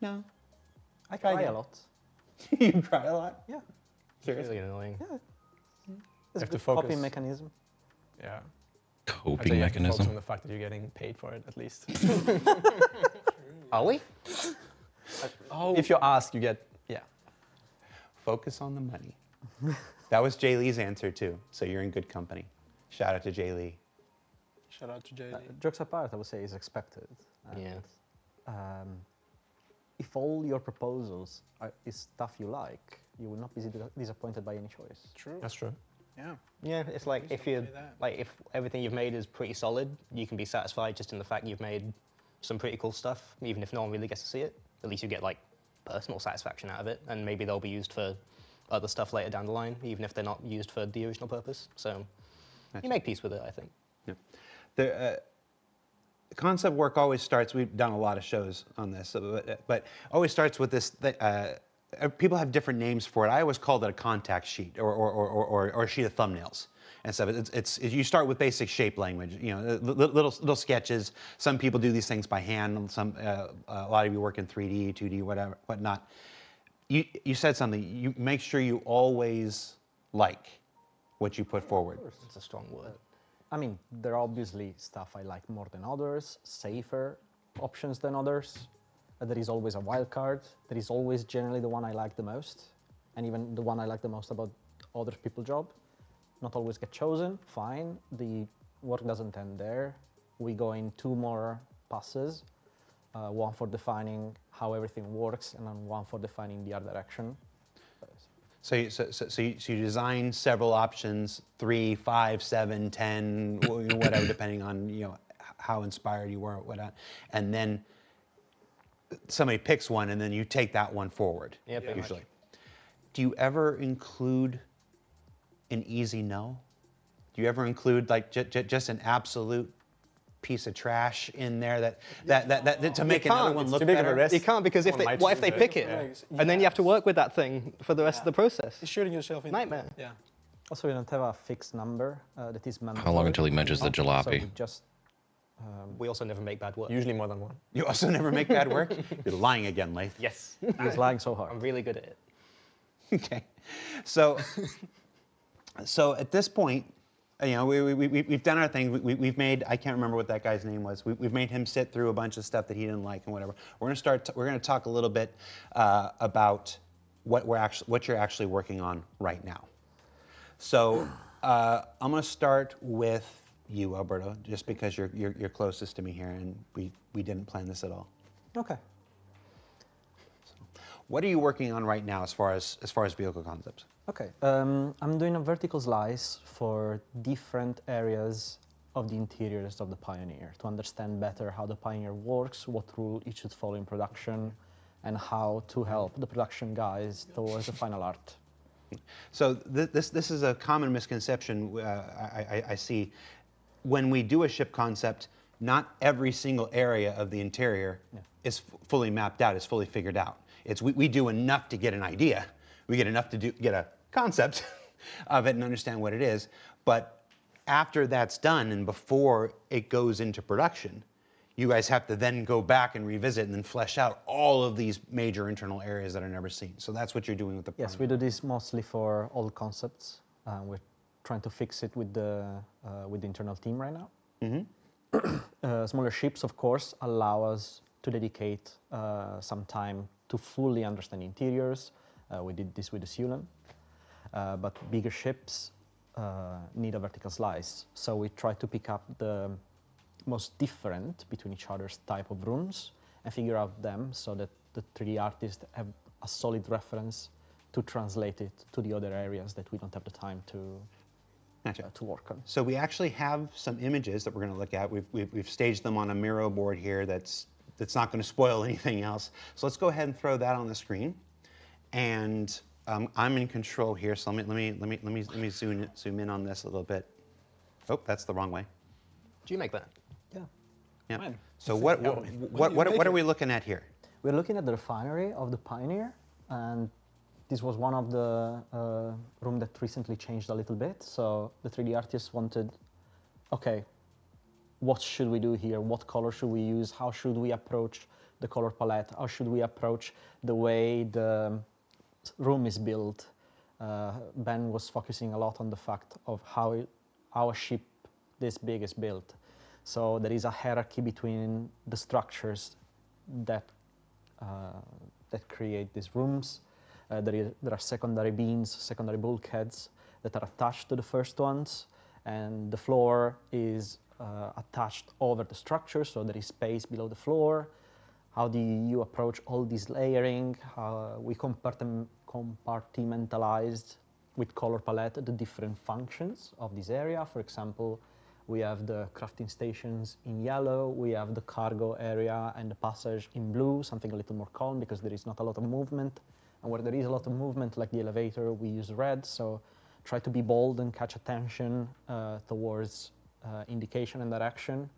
[SPEAKER 2] no.
[SPEAKER 6] I try a lot.
[SPEAKER 2] You cry a lot?
[SPEAKER 6] Yeah.
[SPEAKER 4] It's really annoying.
[SPEAKER 6] It's a
[SPEAKER 3] have to
[SPEAKER 6] good coping
[SPEAKER 3] focus.
[SPEAKER 6] mechanism.
[SPEAKER 3] Yeah. I'd say
[SPEAKER 1] Coping
[SPEAKER 3] you have to focus
[SPEAKER 1] mechanism.
[SPEAKER 3] on the fact that you're getting paid for it, at least.
[SPEAKER 4] Are we?
[SPEAKER 3] If you ask, you get, yeah.
[SPEAKER 2] Focus on the money. That was Jay Lee's answer too. So you're in good company. Shout out to Jay Lee.
[SPEAKER 5] Shout out to Jay Lee.
[SPEAKER 6] Jokes apart, I would say is expected. And,
[SPEAKER 4] Yeah.
[SPEAKER 6] if all your proposals is stuff you like, you will not be disappointed by any choice.
[SPEAKER 5] True.
[SPEAKER 3] That's true.
[SPEAKER 5] Yeah.
[SPEAKER 4] Yeah, it's like
[SPEAKER 5] Please
[SPEAKER 4] if
[SPEAKER 5] don't
[SPEAKER 4] you
[SPEAKER 5] say that.
[SPEAKER 4] like if everything you've made is pretty solid, you can be satisfied just in the fact you've made some pretty cool stuff, even if no one really gets to see it. At least you get like personal satisfaction out of it, and maybe they'll be used for other stuff later down the line, even if they're not used for the original purpose. So you make peace with it, I think.
[SPEAKER 2] Yeah. The concept work always starts, we've done a lot of shows on this, but always starts with this, people have different names for it. I always called it a contact sheet or a sheet of thumbnails and stuff. You start with basic shape language, you know, little sketches. Some people do these things by hand. A lot of you work in 3D, 2D, whatnot. You said something. You make sure you always like what you put forward.
[SPEAKER 4] It's a strong word.
[SPEAKER 6] I mean, there are obviously stuff I like more than others, safer options than others. There is always a wild card. There is always generally the one I like the most, and even the one I like the most about other people's job. Not always get chosen, fine. The work doesn't end there. We go in 2 more passes, one for defining how everything works, and then one for defining the art direction.
[SPEAKER 2] So you design several options, 3, 5, 7, 10, whatever, depending on how inspired you were, whatnot, and then somebody picks one, and then you take that one forward.
[SPEAKER 4] Yeah, pretty
[SPEAKER 2] usually. Do you ever include an easy no? Do you ever include like just an absolute piece of trash in there that to make another one look
[SPEAKER 3] too big of a
[SPEAKER 2] better?
[SPEAKER 3] risk.
[SPEAKER 4] You can't, because
[SPEAKER 3] Someone might
[SPEAKER 4] what if they
[SPEAKER 3] choose
[SPEAKER 4] pick
[SPEAKER 3] it.
[SPEAKER 4] it,
[SPEAKER 5] Yeah.
[SPEAKER 4] and then you have to work with that thing for the rest of the process?
[SPEAKER 5] You're shooting yourself in
[SPEAKER 4] Nightmare.
[SPEAKER 5] Yeah.
[SPEAKER 6] Also, we don't have a fixed number that is mandatory.
[SPEAKER 1] How long until he mentions the
[SPEAKER 6] So
[SPEAKER 1] jalopy?
[SPEAKER 6] we just
[SPEAKER 4] We also never make bad work.
[SPEAKER 3] Usually more than one.
[SPEAKER 2] You also never make bad work? You're lying again, Laith.
[SPEAKER 4] Yes,
[SPEAKER 6] he's lying so hard.
[SPEAKER 4] I'm really good at it.
[SPEAKER 2] Okay. So at this point, we've done our thing. We've made, I can't remember what that guy's name was. We've made him sit through a bunch of stuff that he didn't like and whatever. We're going to talk a little bit about what you're actually working on right now. So I'm going to start with you, Alberto, just because you're closest to me here, and we didn't plan this at all.
[SPEAKER 6] Okay.
[SPEAKER 2] What are you working on right now as far as vehicle concepts?
[SPEAKER 6] Okay. I'm doing a vertical slice for different areas of the interiors of the Pioneer to understand better how the Pioneer works, what rule it should follow in production, and how to help the production guys towards the final art.
[SPEAKER 2] So this is a common misconception I see. When we do a ship concept, not every single area of the interior is fully mapped out, is fully figured out. We do enough to get an idea. We get enough to get a concept of it and understand what it is. But after that's done and before it goes into production, you guys have to then go back and revisit and then flesh out all of these major internal areas that are never seen. So that's what you're doing with the
[SPEAKER 6] Yes,
[SPEAKER 2] Pioneer.
[SPEAKER 6] we do this mostly for old concepts. We're trying to fix it with the internal team right now.
[SPEAKER 2] Mm-hmm.
[SPEAKER 6] Smaller ships, of course, allow us to dedicate some time to fully understand interiors. We did this with the Sulan. But bigger ships need a vertical slice. So we try to pick up the most different between each other's type of rooms and figure out them so that the 3D artists have a solid reference to translate it to the other areas that we don't have the time to work on.
[SPEAKER 2] So we actually have some images that we're going to look at. We've staged them on a Miro board here that's not going to spoil anything else. So let's go ahead and throw that on the screen. And I'm in control here, so let me zoom in on this a little bit. Oh, that's the wrong way.
[SPEAKER 4] Do you make that?
[SPEAKER 6] Yeah.
[SPEAKER 2] Yeah.
[SPEAKER 5] Fine.
[SPEAKER 2] So what are we looking at here?
[SPEAKER 6] We're looking at the refinery of the Pioneer, and this was one of the room that recently changed a little bit. So the 3D artists wanted, okay, what should we do here? What color should we use? How should we approach the color palette? How should we approach the way the room is built, Ben was focusing a lot on the fact of how a ship this big is built. So there is a hierarchy between the structures that create these rooms. There are secondary beams, secondary bulkheads that are attached to the first ones, and the floor is attached over the structure, so there is space below the floor. How do you approach all this layering? We compartmentalized with color palette the different functions of this area. For example, we have the crafting stations in yellow, we have the cargo area and the passage in blue, something a little more calm because there is not a lot of movement. And where there is a lot of movement, like the elevator, we use red. So try to be bold and catch attention towards indication and direction.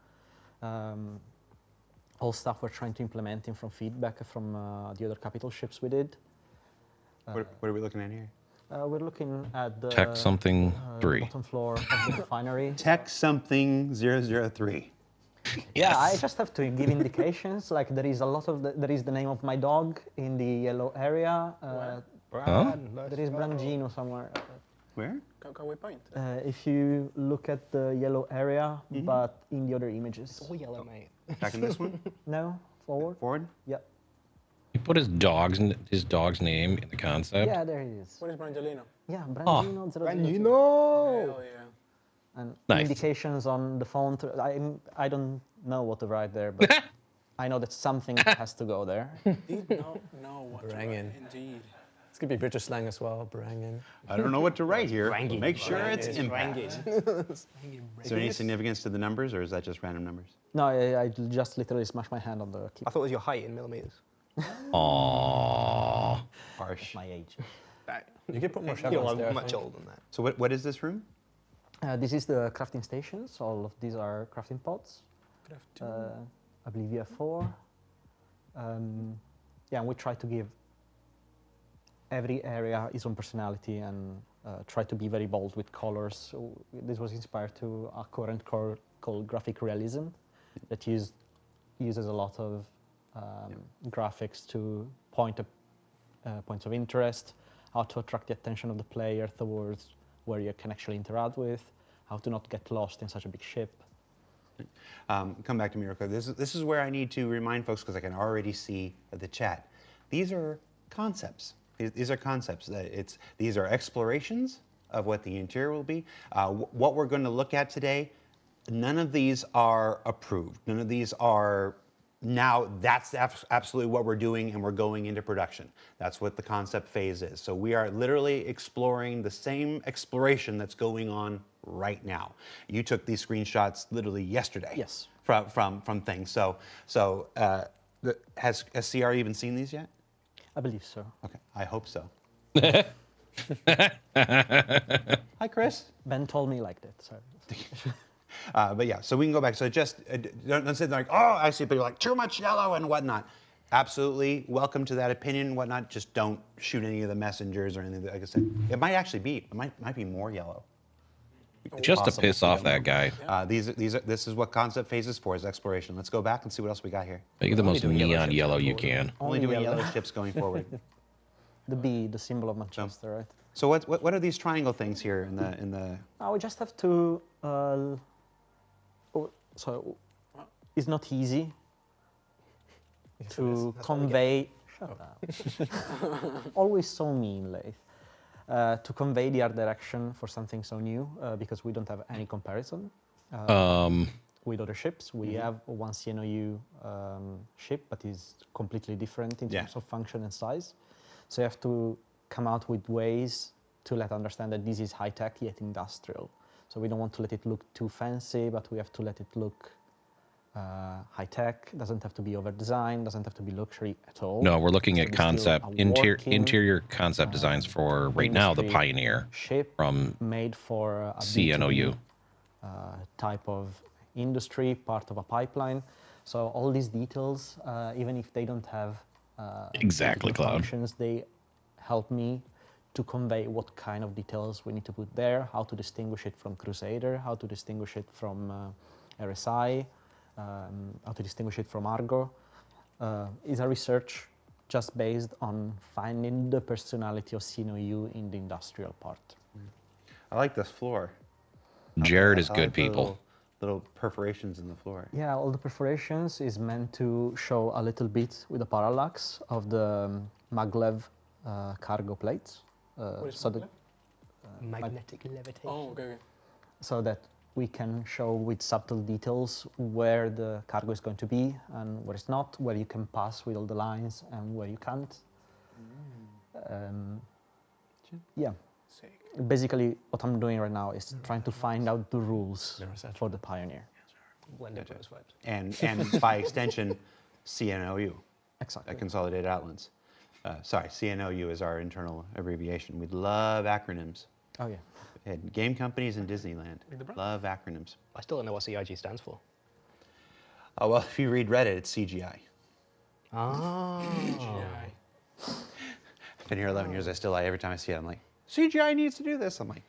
[SPEAKER 6] All stuff we're trying to implement in from feedback from the other capital ships we did.
[SPEAKER 2] What are we looking at here?
[SPEAKER 6] We're looking at the
[SPEAKER 1] Tech something 3.
[SPEAKER 6] bottom floor of the refinery.
[SPEAKER 2] Tech something 003.
[SPEAKER 6] Yeah, I just have to give indications. Like there is a lot of there is the name of my dog in the yellow area. There is Brangino somewhere.
[SPEAKER 2] Where?
[SPEAKER 5] Can we point?
[SPEAKER 6] If you look at the yellow area, but in the other images.
[SPEAKER 4] All yellow, mate.
[SPEAKER 2] Back in this one?
[SPEAKER 6] No, forward.
[SPEAKER 2] Forward?
[SPEAKER 6] Yep.
[SPEAKER 1] He put his dog's name in the concept.
[SPEAKER 6] Yeah, there he is.
[SPEAKER 5] Where is Brangelino?
[SPEAKER 6] Yeah, Brangino.
[SPEAKER 5] Hell yeah.
[SPEAKER 6] And
[SPEAKER 1] Nice.
[SPEAKER 6] indications on the font. I don't know what to write there, but I know that something has to go there.
[SPEAKER 5] Did not know what to write,
[SPEAKER 3] Brangin.
[SPEAKER 5] indeed.
[SPEAKER 3] This could be British slang as well, Brangin.
[SPEAKER 2] I don't know what to write here.
[SPEAKER 4] Branging.
[SPEAKER 2] Make sure it's
[SPEAKER 4] Branging.
[SPEAKER 2] impact.
[SPEAKER 4] Branging.
[SPEAKER 2] Is there any significance to the numbers, or is that just random numbers?
[SPEAKER 6] No, I just literally smashed my hand on the
[SPEAKER 4] I
[SPEAKER 6] keyboard.
[SPEAKER 4] thought it was your height in millimeters.
[SPEAKER 1] Aww.
[SPEAKER 2] Harsh.
[SPEAKER 6] My age.
[SPEAKER 3] You could put more
[SPEAKER 4] You're
[SPEAKER 3] chevrons there. I
[SPEAKER 4] much
[SPEAKER 3] think.
[SPEAKER 4] older than that.
[SPEAKER 2] So what is this room?
[SPEAKER 6] This is the crafting stations. All of these are crafting pods. I believe you have 4. Yeah, and we try to give every area its own personality and try to be very bold with colors. So this was inspired to a current core called graphic realism that uses a lot of graphics to point points of interest, how to attract the attention of the player towards where you can actually interact with, how to not get lost in such a big ship.
[SPEAKER 2] Come back to me real quick. This is where I need to remind folks, because I can already see the chat. These are concepts. These are concepts. These are explorations of what the interior will be. What we're going to look at today, none of these are approved. None of these are now, that's absolutely what we're doing, and we're going into production. That's what the concept phase is. So we are literally exploring the same exploration that's going on right now. You took these screenshots literally yesterday.
[SPEAKER 6] Yes.
[SPEAKER 2] From things. Has CR even seen these yet?
[SPEAKER 6] I believe so.
[SPEAKER 2] Okay, I hope so. Hi, Chris.
[SPEAKER 6] Ben told me he liked it. So.
[SPEAKER 2] But yeah, so we can go back. So just don't say like, oh, I see people like too much yellow and whatnot. Absolutely welcome to that opinion and whatnot. Just don't shoot any of the messengers or anything. Like I said, it might actually be. It might be more yellow. It's
[SPEAKER 1] Just to
[SPEAKER 2] possible.
[SPEAKER 1] piss off that guy.
[SPEAKER 2] This is what concept phase is for, is exploration. Let's go back and see what else we got here.
[SPEAKER 1] Make it the most
[SPEAKER 4] doing yellow
[SPEAKER 1] neon
[SPEAKER 4] ships
[SPEAKER 1] yellow
[SPEAKER 4] going
[SPEAKER 1] you
[SPEAKER 4] forward.
[SPEAKER 1] can.
[SPEAKER 2] Only doing yellow ships going forward.
[SPEAKER 6] The B, the symbol of Manchester, right?
[SPEAKER 2] So what are these triangle things here in the?
[SPEAKER 6] Now we just have to. So it's not easy to convey. Shut up. Always so mean, Leith. To convey the art direction for something so new, because we don't have any comparison with other ships. We have one CNOU ship, but is completely different in terms of function and size. So you have to come out with ways to let understand that this is high tech yet industrial. So we don't want to let it look too fancy, but we have to let it look high tech. Doesn't have to be over designed. Doesn't have to be luxury at all.
[SPEAKER 1] No, we're looking
[SPEAKER 6] So
[SPEAKER 1] at
[SPEAKER 6] it's still
[SPEAKER 1] concept
[SPEAKER 6] a
[SPEAKER 1] interior concept designs for right now the
[SPEAKER 6] industry
[SPEAKER 1] Pioneer
[SPEAKER 6] ship
[SPEAKER 1] from
[SPEAKER 6] made for a
[SPEAKER 1] CNOU.
[SPEAKER 6] B2B, type of industry, part of a pipeline. So all these details, even if they don't have
[SPEAKER 1] Exactly,
[SPEAKER 6] particular
[SPEAKER 1] Cloud.
[SPEAKER 6] functions, they help me to convey what kind of details we need to put there, how to distinguish it from Crusader, how to distinguish it from RSI, how to distinguish it from Argo. It's a research just based on finding the personality of CNOU in the industrial part.
[SPEAKER 2] I like this floor.
[SPEAKER 1] Jared is
[SPEAKER 2] I
[SPEAKER 1] good,
[SPEAKER 2] like the
[SPEAKER 1] people.
[SPEAKER 2] little perforations in the floor.
[SPEAKER 6] Yeah, all the perforations is meant to show a little bit with the parallax of the maglev cargo plates.
[SPEAKER 5] What is
[SPEAKER 6] So that,
[SPEAKER 4] Magnetic levitation.
[SPEAKER 5] Oh, okay.
[SPEAKER 6] so that we can show with subtle details where the cargo is going to be and where it's not, where you can pass with all the lines and where you can't. Yeah,
[SPEAKER 5] Sick.
[SPEAKER 6] basically what I'm doing right now is trying to find out the rules for the Pioneer.
[SPEAKER 4] Blended prototypes.
[SPEAKER 2] And by extension, CNOU,
[SPEAKER 6] Exactly.
[SPEAKER 2] Consolidated Outlets. Sorry, CNOU is our internal abbreviation. We love acronyms.
[SPEAKER 6] Oh yeah.
[SPEAKER 2] And game companies in Disneyland love acronyms.
[SPEAKER 4] I still don't know what CIG stands for.
[SPEAKER 2] Oh, well, if you read Reddit, it's CGI.
[SPEAKER 4] Ah.
[SPEAKER 2] I've been here 11 years. I still lie every time I see it. I'm like, CGI needs to do this. I'm like,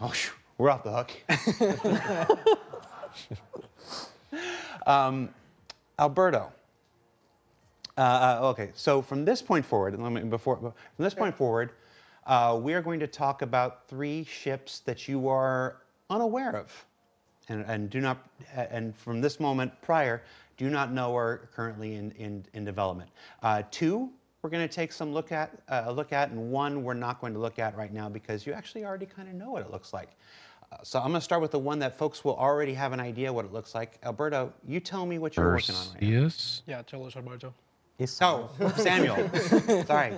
[SPEAKER 2] oh, we're off the hook. Alberto. Okay, so from this point forward, we are going to talk about 3 ships that you are unaware of, and do not, and from this moment prior, do not know are currently in development. 2 we're going to take some look at, and 1 we're not going to look at right now because you actually already kind of know what it looks like. So I'm going to start with the one that folks will already have an idea what it looks like. Alberto, you tell me what you're working on right now.
[SPEAKER 1] Yes.
[SPEAKER 5] Yeah, tell us, Alberto.
[SPEAKER 2] Oh, Samuel. Sorry.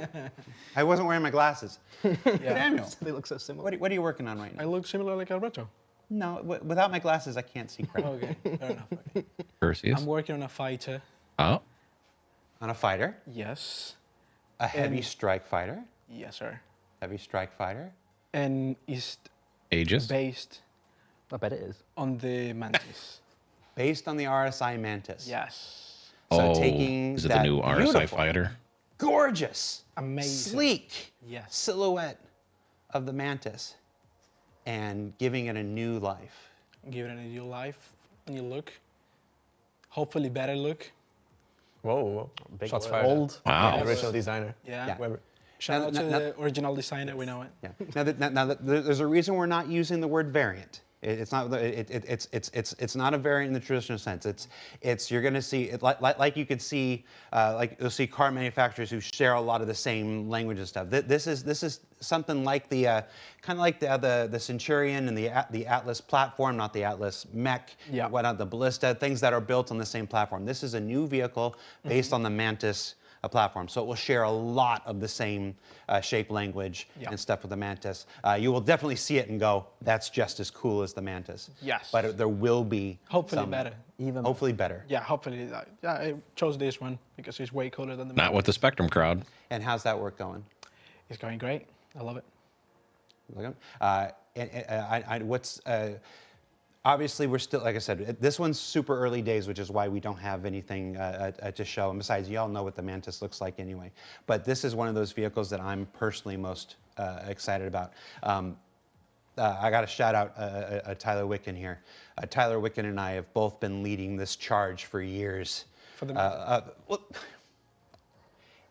[SPEAKER 2] I wasn't wearing my glasses. Samuel,
[SPEAKER 4] They look so similar.
[SPEAKER 2] what are you working on right
[SPEAKER 5] I
[SPEAKER 2] now?
[SPEAKER 5] look similar like Alberto.
[SPEAKER 2] No, without my glasses, I can't see crap.
[SPEAKER 5] Okay, fair enough. Okay.
[SPEAKER 1] Perseus.
[SPEAKER 5] I'm working on a fighter.
[SPEAKER 1] Oh.
[SPEAKER 2] On a fighter,
[SPEAKER 5] Yes.
[SPEAKER 2] a heavy strike fighter,
[SPEAKER 5] Yes, sir.
[SPEAKER 2] heavy strike fighter.
[SPEAKER 5] And it's
[SPEAKER 1] Aegis.
[SPEAKER 5] based
[SPEAKER 4] I bet it is.
[SPEAKER 5] on the Mantis.
[SPEAKER 2] Based on the RSI Mantis.
[SPEAKER 5] Yes.
[SPEAKER 2] So
[SPEAKER 1] Oh,
[SPEAKER 2] taking
[SPEAKER 1] is it the
[SPEAKER 2] that
[SPEAKER 1] new RSI
[SPEAKER 2] beautiful,
[SPEAKER 1] fighter?
[SPEAKER 2] gorgeous,
[SPEAKER 5] Amazing.
[SPEAKER 2] sleek
[SPEAKER 5] Yes.
[SPEAKER 2] silhouette of the Mantis and giving it a new life.
[SPEAKER 5] Give it a new life, a new look. Hopefully better look.
[SPEAKER 3] Whoa.
[SPEAKER 4] Big
[SPEAKER 3] Shots
[SPEAKER 4] word.
[SPEAKER 3] fired.
[SPEAKER 6] Old.
[SPEAKER 1] Wow.
[SPEAKER 3] The original designer.
[SPEAKER 5] Yeah.
[SPEAKER 2] Yeah.
[SPEAKER 3] Whoever.
[SPEAKER 5] Shout out to
[SPEAKER 2] Now-
[SPEAKER 5] the original designer, we know it.
[SPEAKER 2] Yeah. Now that there's a reason we're not using the word variant. It's not. It's not a variant in the traditional sense. It's you're going to see it like you could see like you'll see car manufacturers who share a lot of the same language and stuff. This is something like the kind of like the Centurion and the Atlas platform, not the Atlas mech.
[SPEAKER 5] Yeah.
[SPEAKER 2] Whatnot, the Ballista, things that are built on the same platform. This is a new vehicle based on the Mantis platform, so it will share a lot of the same shape, language,
[SPEAKER 5] Yeah.
[SPEAKER 2] and stuff with the Mantis. You will definitely see it and go, "That's just as cool as the Mantis."
[SPEAKER 5] Yes.
[SPEAKER 2] But there will be
[SPEAKER 5] Hopefully
[SPEAKER 2] some-
[SPEAKER 5] better.
[SPEAKER 6] Even
[SPEAKER 2] Hopefully better.
[SPEAKER 5] Yeah, hopefully. Yeah, I chose this one because it's way cooler than the
[SPEAKER 1] Not with the Spectrum crowd.
[SPEAKER 2] And how's that work going?
[SPEAKER 5] It's going great. I love it.
[SPEAKER 2] Look at- what's obviously we're still, like I said, this one's super early days, which is why we don't have anything to show. And besides, y'all know what the Mantis looks like anyway. But this is one of those vehicles that I'm personally most excited about. I got to shout out Tyler Wicken here. Tyler Wicken and I have both been leading this charge for years.
[SPEAKER 5] For the
[SPEAKER 2] Well,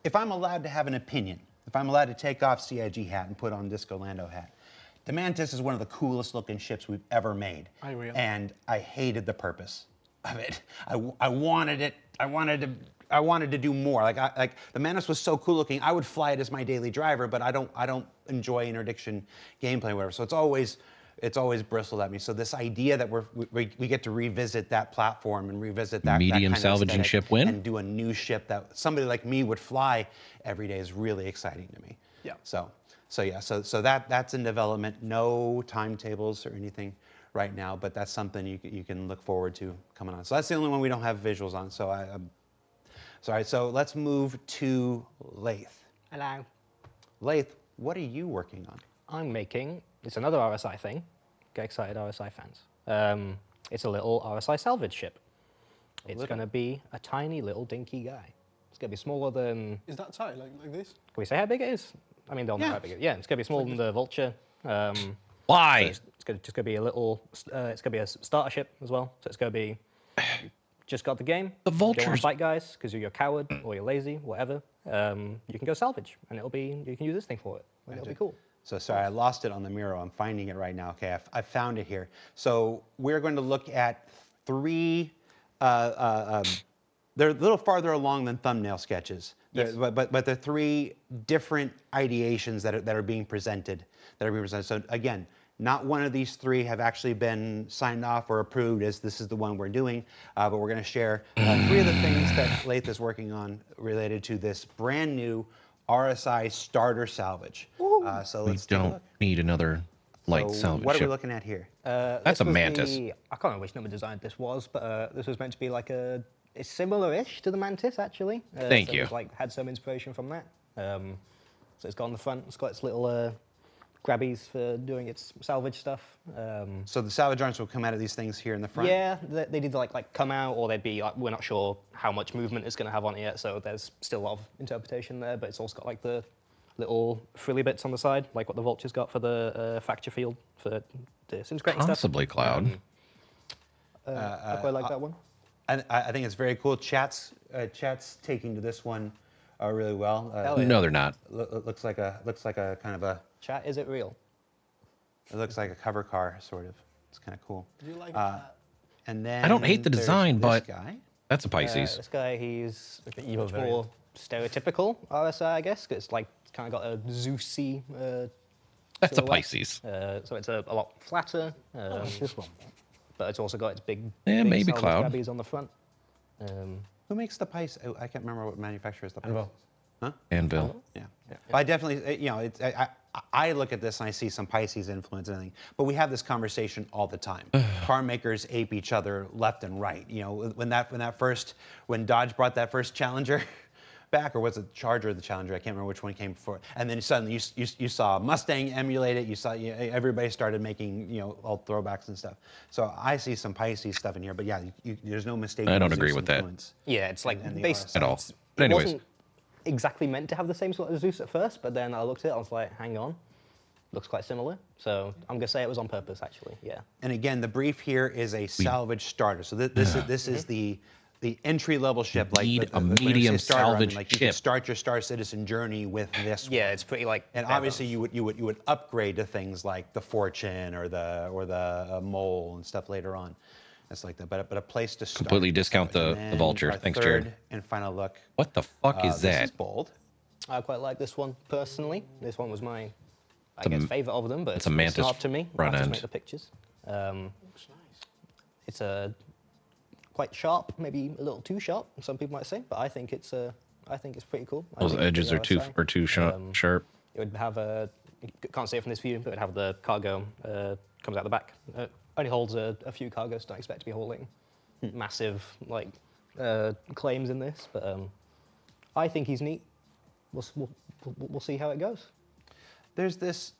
[SPEAKER 2] if I'm allowed to have an opinion, if I'm allowed to take off CIG hat and put on Disco Lando hat, the Mantis is one of the coolest looking ships we've ever made.
[SPEAKER 5] I agree.
[SPEAKER 2] And I hated the purpose of it. I wanted it. I wanted to do more. Like the Mantis was so cool looking. I would fly it as my daily driver, but I don't enjoy interdiction gameplay or whatever. So it's always bristled at me. So this idea that we get to revisit that platform and revisit that
[SPEAKER 1] Medium
[SPEAKER 2] kind of
[SPEAKER 1] salvaging
[SPEAKER 2] aesthetic
[SPEAKER 1] ship win?
[SPEAKER 2] and do a new ship that somebody like me would fly every day is really exciting to me.
[SPEAKER 5] Yeah.
[SPEAKER 2] So that's in development. No timetables or anything right now, but that's something you can look forward to coming on. So that's the only one we don't have visuals on. So sorry. So let's move to Lath.
[SPEAKER 4] Hello.
[SPEAKER 2] Lath, what are you working on?
[SPEAKER 4] I'm making, it's another RSI thing. Get excited, RSI fans. It's a little RSI salvage ship. It's going to be a tiny little dinky guy. It's going to be smaller than,
[SPEAKER 5] Is that tight, like this?
[SPEAKER 4] can we say how big it is? I mean, they'll know
[SPEAKER 2] Yeah.
[SPEAKER 4] how big it is. Yeah, it's going to be smaller than the Vulture.
[SPEAKER 1] Why?
[SPEAKER 4] It's just going to be a little, it's going to be a starter ship as well. So it's going to be just got the game.
[SPEAKER 1] The
[SPEAKER 4] You don't want
[SPEAKER 1] vultures.
[SPEAKER 4] to fight guys because you're a coward or you're lazy, whatever. You can go salvage, and you can use this thing for it. And it'll be cool.
[SPEAKER 2] So sorry, I lost it on the Miro. I'm finding it right now. Okay, I found it here. So we're going to look at three. They're a little farther along than thumbnail sketches,
[SPEAKER 4] Yes.
[SPEAKER 2] but they're three different ideations that are being presented. So again, not one of these three have actually been signed off or approved as this is the one we're doing, but we're going to share three of the things that Lath is working on related to this brand new RSI starter salvage. So
[SPEAKER 1] We
[SPEAKER 2] let's take a
[SPEAKER 1] don't
[SPEAKER 2] look.
[SPEAKER 1] need another light
[SPEAKER 2] So
[SPEAKER 1] salvage
[SPEAKER 2] what are we
[SPEAKER 1] ship.
[SPEAKER 2] looking at here?
[SPEAKER 1] That's
[SPEAKER 4] This
[SPEAKER 1] a
[SPEAKER 4] was
[SPEAKER 1] mantis.
[SPEAKER 4] I can't remember which number design this was, but this was meant to be like it's similar-ish to the mantis actually.
[SPEAKER 1] Thank
[SPEAKER 4] so
[SPEAKER 1] you.
[SPEAKER 4] It's like had some inspiration from that. So it's got on the front. It's got its little grabbies for doing its salvage stuff.
[SPEAKER 2] So the salvage arms will come out of these things here in the front?
[SPEAKER 4] Yeah, they'd either like come out or they'd be like, we're not sure how much movement it's going to have on it yet, so there's still a lot of interpretation there, but it's also got like the little frilly bits on the side, like what the vulture's got for the fracture field for disintegrating stuff.
[SPEAKER 1] Possibly Cloud.
[SPEAKER 4] I quite like that one.
[SPEAKER 2] I think it's very cool. Chat's taking to this one really well.
[SPEAKER 4] Hell yeah.
[SPEAKER 1] No, they're not.
[SPEAKER 2] Looks like a kind of a
[SPEAKER 4] Chat, is it real?
[SPEAKER 2] it looks like a cover car sort of. It's kind of cool.
[SPEAKER 5] Do you like
[SPEAKER 2] And then
[SPEAKER 1] I don't hate the
[SPEAKER 2] there's
[SPEAKER 1] design,
[SPEAKER 2] this
[SPEAKER 1] but
[SPEAKER 2] guy.
[SPEAKER 1] that's a Pisces.
[SPEAKER 4] This guy, he's
[SPEAKER 3] Like the evil
[SPEAKER 4] much
[SPEAKER 3] variant.
[SPEAKER 4] more stereotypical RSI, I guess, 'cause it's like kind of got a Zeusy.
[SPEAKER 1] That's a
[SPEAKER 4] silhouette.
[SPEAKER 1] Pisces.
[SPEAKER 4] So it's a lot flatter.
[SPEAKER 3] This one.
[SPEAKER 4] But it's also got its big,
[SPEAKER 1] Yeah,
[SPEAKER 4] big
[SPEAKER 1] maybe
[SPEAKER 4] salvage
[SPEAKER 1] Cloud.
[SPEAKER 4] grabbies on the front.
[SPEAKER 2] Who makes the Pisces? Oh, I can't remember what manufacturer is the Pisces.
[SPEAKER 3] Anvil.
[SPEAKER 1] Anvil.
[SPEAKER 2] Yeah. But I definitely, I look at this and I see some Pisces influence and everything. But we have this conversation all the time. Car makers ape each other left and right. When Dodge brought that first Challenger back, or was it Charger or the Challenger? I can't remember which one came before. And then suddenly you saw Mustang emulate it. You saw everybody started making all throwbacks and stuff. So I see some Pisces stuff in here. But yeah, there's no mistake.
[SPEAKER 1] I don't agree with that.
[SPEAKER 4] Yeah, it's like
[SPEAKER 2] and the
[SPEAKER 4] based
[SPEAKER 2] RSI.
[SPEAKER 1] At all.
[SPEAKER 4] It
[SPEAKER 1] But anyways,
[SPEAKER 4] wasn't exactly meant to have the same sort of Zeus at first, but then I looked at it, I was like, hang on, looks quite similar. So I'm gonna say it was on purpose, actually. Yeah.
[SPEAKER 2] And again, the brief here is a salvage starter. So this is the entry-level ship. Like
[SPEAKER 1] need a
[SPEAKER 2] when I say
[SPEAKER 1] medium
[SPEAKER 2] starter, I mean,
[SPEAKER 1] salvage
[SPEAKER 2] like you can
[SPEAKER 1] ship.
[SPEAKER 2] start your Star Citizen journey with this.
[SPEAKER 4] Yeah,
[SPEAKER 2] one.
[SPEAKER 4] it's pretty like.
[SPEAKER 2] And
[SPEAKER 4] bare
[SPEAKER 2] obviously,
[SPEAKER 4] bones.
[SPEAKER 2] you would upgrade to things like the Fortune or the Mole and stuff later on. It's like that, but a place to start.
[SPEAKER 1] Completely discount
[SPEAKER 2] And
[SPEAKER 1] the
[SPEAKER 2] then
[SPEAKER 1] Vulture.
[SPEAKER 2] our
[SPEAKER 1] Thanks,
[SPEAKER 2] third
[SPEAKER 1] Jared.
[SPEAKER 2] and final look.
[SPEAKER 1] what the fuck is
[SPEAKER 2] This
[SPEAKER 1] that?
[SPEAKER 2] is bold.
[SPEAKER 4] I quite like this one personally. This one was my, I
[SPEAKER 1] a
[SPEAKER 4] guess,
[SPEAKER 1] m-
[SPEAKER 4] favorite of them, but
[SPEAKER 1] it's a mantis
[SPEAKER 4] not up to me.
[SPEAKER 1] front
[SPEAKER 4] I just
[SPEAKER 1] end.
[SPEAKER 4] make the pictures.
[SPEAKER 5] Looks nice.
[SPEAKER 4] It's a quite sharp, maybe a little too sharp. Some people might say, but I think it's pretty cool. I
[SPEAKER 1] Those
[SPEAKER 4] think it's
[SPEAKER 1] edges are
[SPEAKER 4] pretty
[SPEAKER 1] too
[SPEAKER 4] RSI.
[SPEAKER 1] sharp.
[SPEAKER 4] It would have you can't see it from this view, but it would have the cargo comes out the back. Only holds a few cargoes. Don't expect to be hauling massive claims in this, but I think he's neat. We'll see how it goes.
[SPEAKER 2] There's this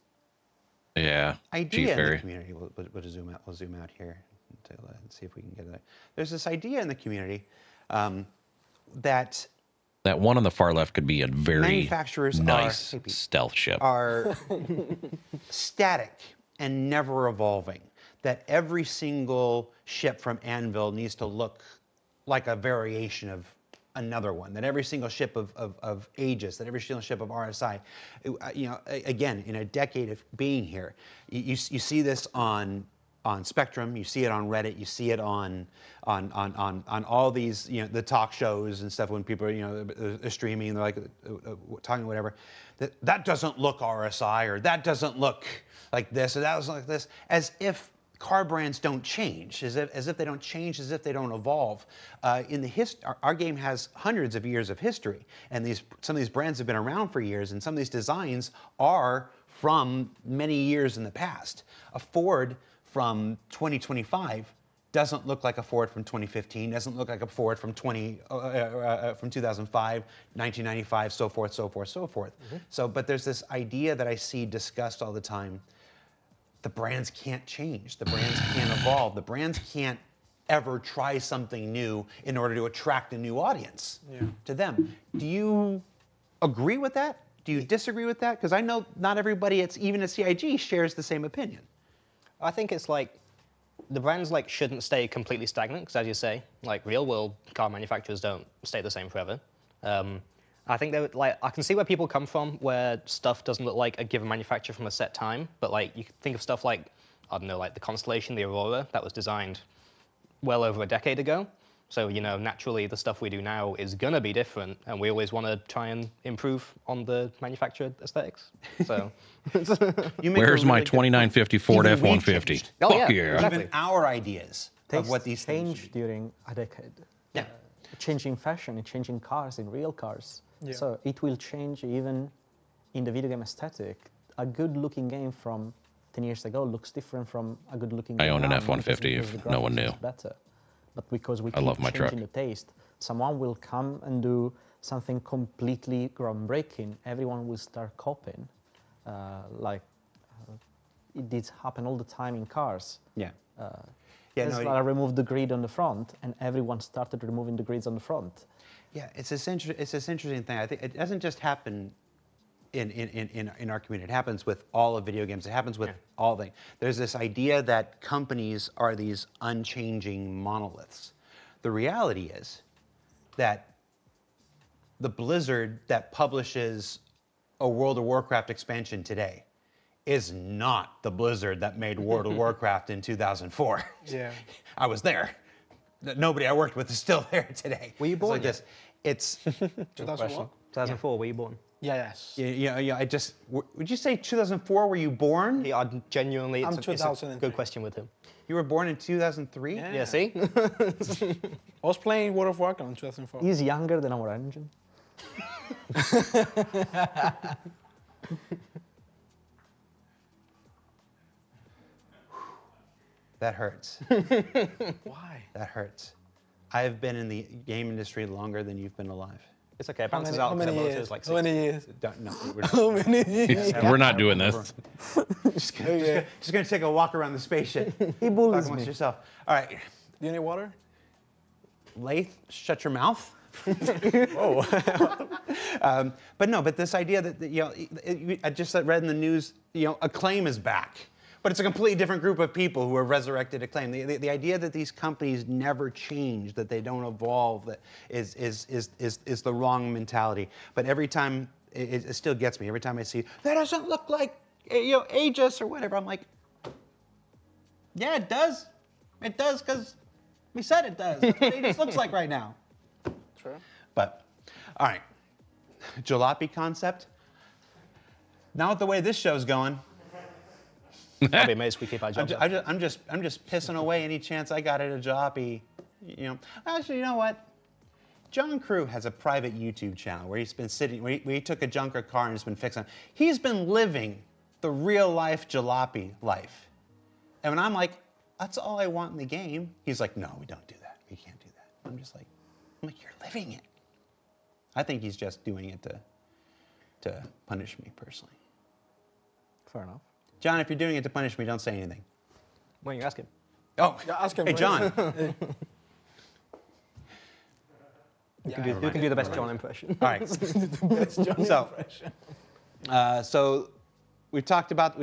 [SPEAKER 1] Yeah.
[SPEAKER 2] idea in the
[SPEAKER 1] G-Ferry.
[SPEAKER 2] community. We'll zoom out. We'll zoom out here and see if we can get it. There's this idea in the community that
[SPEAKER 1] That one on the far left could be a very
[SPEAKER 2] manufacturers
[SPEAKER 1] nice stealth ship.
[SPEAKER 2] are static and never evolving. That every single ship from Anvil needs to look like a variation of another one. That every single ship of Aegis, that every single ship of RSI, again, in a decade of being here, you see this on Spectrum, you see it on Reddit, you see it on all these, the talk shows and stuff when people are, streaming, they're like talking whatever. That doesn't look RSI, or that doesn't look like this, or that was like this, as if car brands don't change, as if they don't change, as if they don't evolve. Our game has hundreds of years of history, and some of these brands have been around for years, and some of these designs are from many years in the past. A Ford from 2025 doesn't look like a Ford from 2015, doesn't look like a Ford from 2005, 1995, so forth, so forth, so forth. So, but there's this idea that I see discussed all the time. The brands can't change. The brands can't evolve. The brands can't ever try something new in order to attract a new audience to them. Do you agree with that? Do you disagree with that? Because I know not everybody, even at CIG, shares the same opinion.
[SPEAKER 4] I think it's like the brands like shouldn't stay completely stagnant because, as you say, like real world car manufacturers don't stay the same forever. I think that like I can see where people come from, where stuff doesn't look like a given manufacturer from a set time, but like you can think of stuff like, I don't know, like the Constellation, the Aurora, that was designed well over a decade ago. So, you know, naturally the stuff we do now is gonna be different, and we always want to try and improve on the manufactured aesthetics. So,
[SPEAKER 2] You make a
[SPEAKER 1] Where's my
[SPEAKER 2] really good point.
[SPEAKER 1] 2950 Ford
[SPEAKER 2] Even we've
[SPEAKER 1] F-150?
[SPEAKER 2] changed.
[SPEAKER 4] Oh,
[SPEAKER 1] Fuck
[SPEAKER 4] yeah,
[SPEAKER 1] yeah.
[SPEAKER 4] exactly.
[SPEAKER 2] Even our ideas of what these
[SPEAKER 6] Tastes
[SPEAKER 2] things
[SPEAKER 6] change
[SPEAKER 2] should be.
[SPEAKER 6] during a decade.
[SPEAKER 2] Yeah.
[SPEAKER 6] Changing fashion, changing cars in real cars.
[SPEAKER 5] Yeah.
[SPEAKER 6] So it will change even in the video game aesthetic. A good-looking game from 10 years ago looks different from a good-looking game
[SPEAKER 1] I own an
[SPEAKER 6] now,
[SPEAKER 1] F-150
[SPEAKER 6] because
[SPEAKER 1] if
[SPEAKER 6] the
[SPEAKER 1] no one
[SPEAKER 6] graphics
[SPEAKER 1] knew.
[SPEAKER 6] is better. But because we
[SPEAKER 1] I
[SPEAKER 6] keep
[SPEAKER 1] love my truck.
[SPEAKER 6] changing the taste, someone will come and do something completely groundbreaking. Everyone will start copying. It did happen all the time in cars.
[SPEAKER 2] Yeah.
[SPEAKER 6] Tesla removed the grid on the front, and everyone started removing the grids on the front.
[SPEAKER 2] Yeah, it's this interesting thing. I think it doesn't just happen in our community. It happens with all of video games. It happens with all things. There's this idea that companies are these unchanging monoliths. The reality is that the Blizzard that publishes a World of Warcraft expansion today is not the Blizzard that made World of Warcraft in 2004.
[SPEAKER 5] Yeah.
[SPEAKER 2] I was there. Nobody I worked with is still there today.
[SPEAKER 4] Were you born
[SPEAKER 2] It's like this. It's
[SPEAKER 5] 2001?
[SPEAKER 4] 2004, were you born?
[SPEAKER 5] Yes.
[SPEAKER 2] yeah. Would you say 2004? Were you born?
[SPEAKER 4] Yeah, genuinely,
[SPEAKER 5] I'm
[SPEAKER 4] it's a
[SPEAKER 5] 2003.
[SPEAKER 4] good question with him.
[SPEAKER 2] You were born in 2003.
[SPEAKER 5] Yeah.
[SPEAKER 4] Yeah, see?
[SPEAKER 5] I was playing World of Warcraft in 2004.
[SPEAKER 6] He's younger than our engine.
[SPEAKER 2] That hurts.
[SPEAKER 5] Why?
[SPEAKER 2] That hurts. I have been in the game industry longer than you've been alive.
[SPEAKER 4] It's okay, it
[SPEAKER 5] How
[SPEAKER 4] bounces
[SPEAKER 5] many,
[SPEAKER 4] out
[SPEAKER 5] how
[SPEAKER 4] because
[SPEAKER 5] many
[SPEAKER 4] the motor
[SPEAKER 5] years?
[SPEAKER 4] is like
[SPEAKER 5] How many years?
[SPEAKER 2] No,
[SPEAKER 5] How many years?
[SPEAKER 1] We're not doing this.
[SPEAKER 2] just gonna take a walk around the spaceship.
[SPEAKER 6] He
[SPEAKER 2] Talk
[SPEAKER 6] bullies
[SPEAKER 2] amongst
[SPEAKER 6] me.
[SPEAKER 2] yourself. All right,
[SPEAKER 5] Do you need water?
[SPEAKER 2] Lathe, shut your mouth.
[SPEAKER 4] Oh.
[SPEAKER 2] But this idea that I just read in the news, Acclaim is back, but it's a completely different group of people who have resurrected Acclaim. The idea that these companies never change, that they don't evolve, that is the wrong mentality. But every time it still gets me. Every time I see that doesn't look like Aegis or whatever, I'm like, yeah, it does. It does because we said it does. That's what Aegis looks like right now.
[SPEAKER 5] True.
[SPEAKER 2] But, all right, jalopy concept. Now with the way this show's going,
[SPEAKER 4] I'll be amazed if we keep our jobs up.
[SPEAKER 2] I'm just pissing away any chance I got at a jalopy. Actually, you know what? John Crew has a private YouTube channel where he's been sitting, where he took a junker car and has been fixing it. He's been living the real life jalopy life. And when I'm like, that's all I want in the game, he's like, no, we don't do that. We can't do that. I'm like, you're living it. I think he's just doing it to punish me personally.
[SPEAKER 6] Fair enough.
[SPEAKER 2] John, if you're doing it to punish me, don't say anything.
[SPEAKER 4] Why don't you ask him?
[SPEAKER 2] Oh,
[SPEAKER 5] Yeah, ask him
[SPEAKER 2] hey,
[SPEAKER 5] first.
[SPEAKER 2] John.
[SPEAKER 4] Who can do the best John impression?
[SPEAKER 2] All right. So we've talked about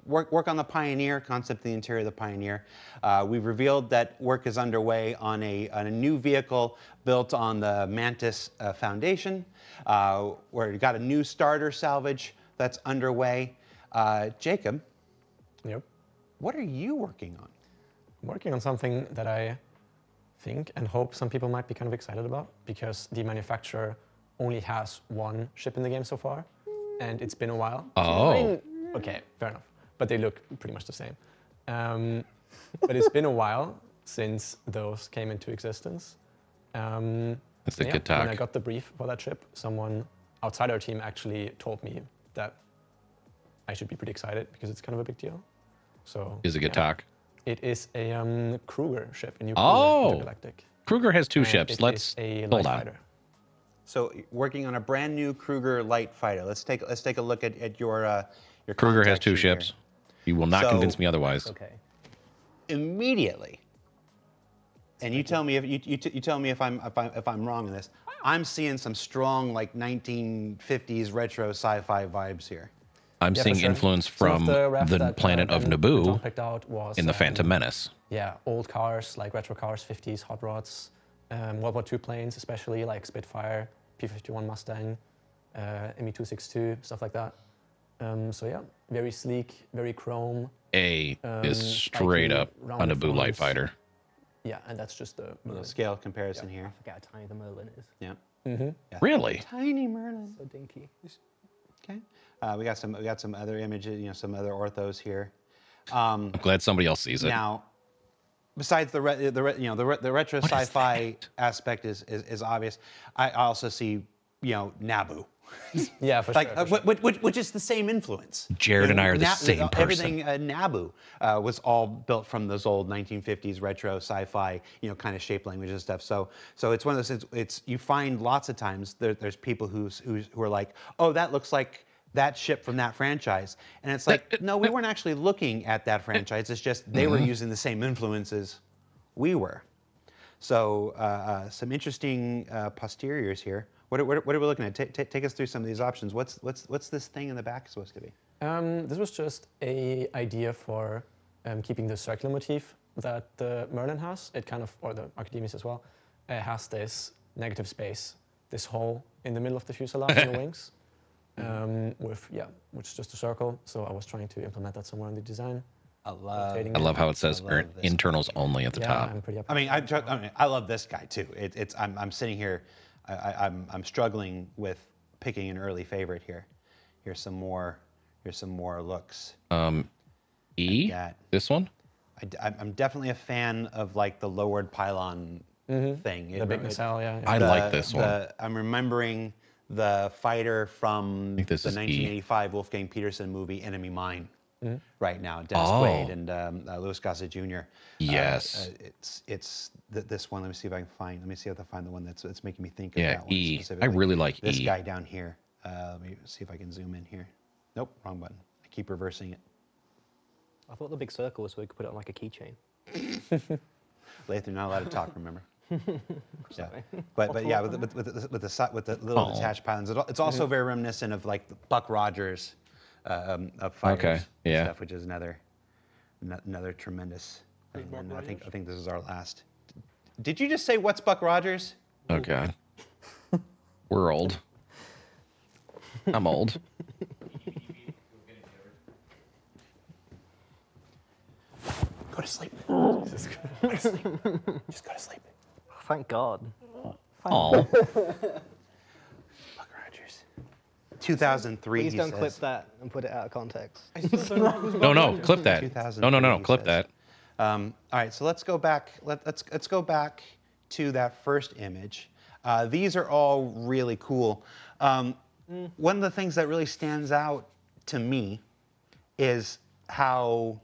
[SPEAKER 2] work on the Pioneer, concept of the interior of the Pioneer. We've revealed that work is underway on a new vehicle built on the Mantis foundation. Where we've got a new starter salvage that's underway. Jacob,
[SPEAKER 3] Yep.
[SPEAKER 2] what are you working on?
[SPEAKER 3] I'm working on something that I think and hope some people might be kind of excited about, because the manufacturer only has one ship in the game so far, and it's been a while.
[SPEAKER 1] Oh.
[SPEAKER 3] Okay, fair enough. But they look pretty much the same. But it's been a while since those came into existence.
[SPEAKER 1] That's the
[SPEAKER 3] Yeah,
[SPEAKER 1] good talk.
[SPEAKER 3] when I got the brief for that ship, someone outside our team actually told me that I should be pretty excited because it's kind of a big deal. So
[SPEAKER 1] Is it good
[SPEAKER 3] yeah.
[SPEAKER 1] talk?
[SPEAKER 3] It is a Kruger ship, a new
[SPEAKER 1] Oh.
[SPEAKER 3] Kruger Intergalactic.
[SPEAKER 1] Kruger has two
[SPEAKER 3] And
[SPEAKER 1] ships.
[SPEAKER 3] it
[SPEAKER 1] Let's
[SPEAKER 3] is a
[SPEAKER 1] hold
[SPEAKER 3] light
[SPEAKER 1] on.
[SPEAKER 3] fighter.
[SPEAKER 2] So working on a brand new Kruger light fighter. Let's take a look at your
[SPEAKER 1] Kruger has
[SPEAKER 2] contact
[SPEAKER 1] two
[SPEAKER 2] sheet here.
[SPEAKER 1] ships. You will not
[SPEAKER 2] So-
[SPEAKER 1] convince me otherwise.
[SPEAKER 4] Okay.
[SPEAKER 2] Immediately. And you tell me if you tell me if I'm wrong in this. I'm seeing some strong like 1950s retro sci-fi vibes here.
[SPEAKER 1] I'm
[SPEAKER 3] Yeah,
[SPEAKER 1] seeing
[SPEAKER 3] for sure.
[SPEAKER 1] influence
[SPEAKER 3] Some
[SPEAKER 1] from
[SPEAKER 3] the ref
[SPEAKER 1] the
[SPEAKER 3] that,
[SPEAKER 1] planet of
[SPEAKER 3] Ben
[SPEAKER 1] Naboo
[SPEAKER 3] picked out was
[SPEAKER 1] in the Phantom Menace.
[SPEAKER 3] yeah, old cars like retro cars, 50s, hot rods, World War II planes, especially like Spitfire, P-51 Mustang, Me-262, stuff like that. So yeah, very sleek, very chrome.
[SPEAKER 1] A is straight
[SPEAKER 3] spiky,
[SPEAKER 1] up a
[SPEAKER 3] rounded
[SPEAKER 1] Naboo light
[SPEAKER 3] fronts.
[SPEAKER 1] fighter.
[SPEAKER 3] Yeah, and that's just the
[SPEAKER 2] A little
[SPEAKER 3] Merlin.
[SPEAKER 2] scale comparison
[SPEAKER 4] I
[SPEAKER 2] here.
[SPEAKER 4] forget how tiny the Merlin is.
[SPEAKER 2] Yeah.
[SPEAKER 3] Mm-hmm.
[SPEAKER 1] Really?
[SPEAKER 2] Tiny Merlin.
[SPEAKER 4] So dinky.
[SPEAKER 2] Okay. We got some other images, some other orthos here.
[SPEAKER 1] I'm glad somebody else sees it.
[SPEAKER 2] Now, besides the retro
[SPEAKER 1] What is
[SPEAKER 2] sci-fi aspect is obvious. I also see Naboo.
[SPEAKER 3] Yeah, for
[SPEAKER 2] Like
[SPEAKER 3] sure. For sure.
[SPEAKER 2] which is the same influence.
[SPEAKER 1] Jared and I are the same person.
[SPEAKER 2] Everything Naboo was all built from those old 1950s retro sci-fi, kind of shape language and stuff. So it's one of those. It's you find lots of times there's people who are like, oh, that looks like that ship from that franchise, and it's like, no, we weren't actually looking at that franchise. It's just they were using the same influences we were. So some interesting posteriors here. What are we looking at? Take us through some of these options. What's this thing in the back supposed to be?
[SPEAKER 3] This was just a idea for keeping the circular motif that the Merlin has. It kind of, or the Archimedes as well, has this negative space, this hole in the middle of the fuselage in the wings, which is just a circle. So I was trying to implement that somewhere in the design.
[SPEAKER 2] I
[SPEAKER 1] love how it says internals only at the top.
[SPEAKER 3] I'm pretty happy.
[SPEAKER 2] I mean, I love this guy too. I'm sitting here, I'm struggling with picking an early favorite here. Here's some more looks.
[SPEAKER 1] This one?
[SPEAKER 2] I'm definitely a fan of like the lowered pylon thing.
[SPEAKER 3] The big nacelle, yeah.
[SPEAKER 1] I like this one.
[SPEAKER 2] I'm remembering the fighter from the
[SPEAKER 1] this is E.
[SPEAKER 2] 1985 Wolfgang Peterson movie Enemy Mine. Right now, Dennis Quaid and Louis Gossett Jr.
[SPEAKER 1] Yes.
[SPEAKER 2] It's this one. Let me see if I can find. Let me see if I find the one that's making me think of
[SPEAKER 1] Yeah,
[SPEAKER 2] that one
[SPEAKER 1] E.
[SPEAKER 2] specifically.
[SPEAKER 1] I really like
[SPEAKER 2] this
[SPEAKER 1] E.
[SPEAKER 2] guy down here. Let me see if I can zoom in here. Nope, wrong button. I keep reversing it.
[SPEAKER 4] I thought the big circle was so we could put it on like a keychain.
[SPEAKER 2] Lathan, you're not allowed to talk. Remember. Yeah. But yeah, with the little detached pylons, it's also very reminiscent of like the Buck Rogers of fighters and stuff, which is another tremendous thing. And I think this is our last. Did you just say what's Buck Rogers?
[SPEAKER 1] Oh God. We're old. I'm old.
[SPEAKER 2] Go to sleep.
[SPEAKER 3] Just go to sleep.
[SPEAKER 4] Thank God.
[SPEAKER 1] Oh.
[SPEAKER 2] Buck Rogers. 2003.
[SPEAKER 4] Please
[SPEAKER 2] he
[SPEAKER 4] don't
[SPEAKER 2] says.
[SPEAKER 4] clip that and put it out of context.
[SPEAKER 1] No, clip that.
[SPEAKER 2] 2003,
[SPEAKER 1] No,
[SPEAKER 2] he
[SPEAKER 1] clip
[SPEAKER 2] says.
[SPEAKER 1] that.
[SPEAKER 2] All right, so let's go back. Let's go back to that first image. These are all really cool. One of the things that really stands out to me is how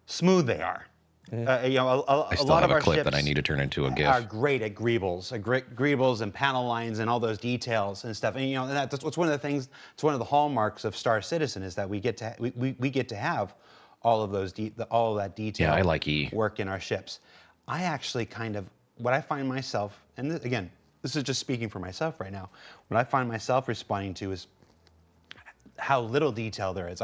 [SPEAKER 2] smooth they are.
[SPEAKER 1] I
[SPEAKER 2] A
[SPEAKER 1] still
[SPEAKER 2] lot
[SPEAKER 1] have
[SPEAKER 2] of
[SPEAKER 1] a
[SPEAKER 2] our
[SPEAKER 1] clip
[SPEAKER 2] ships
[SPEAKER 1] that I need to turn into a
[SPEAKER 2] are
[SPEAKER 1] GIF.
[SPEAKER 2] great at greebles and panel lines and all those details and stuff. And and that's what's one of the things. It's one of the hallmarks of Star Citizen is that we get to have all of those all of that detail.
[SPEAKER 1] Yeah, I like E.
[SPEAKER 2] Work in our ships. I actually what I find myself, and again, this is just speaking for myself right now. What I find myself responding to is how little detail there is.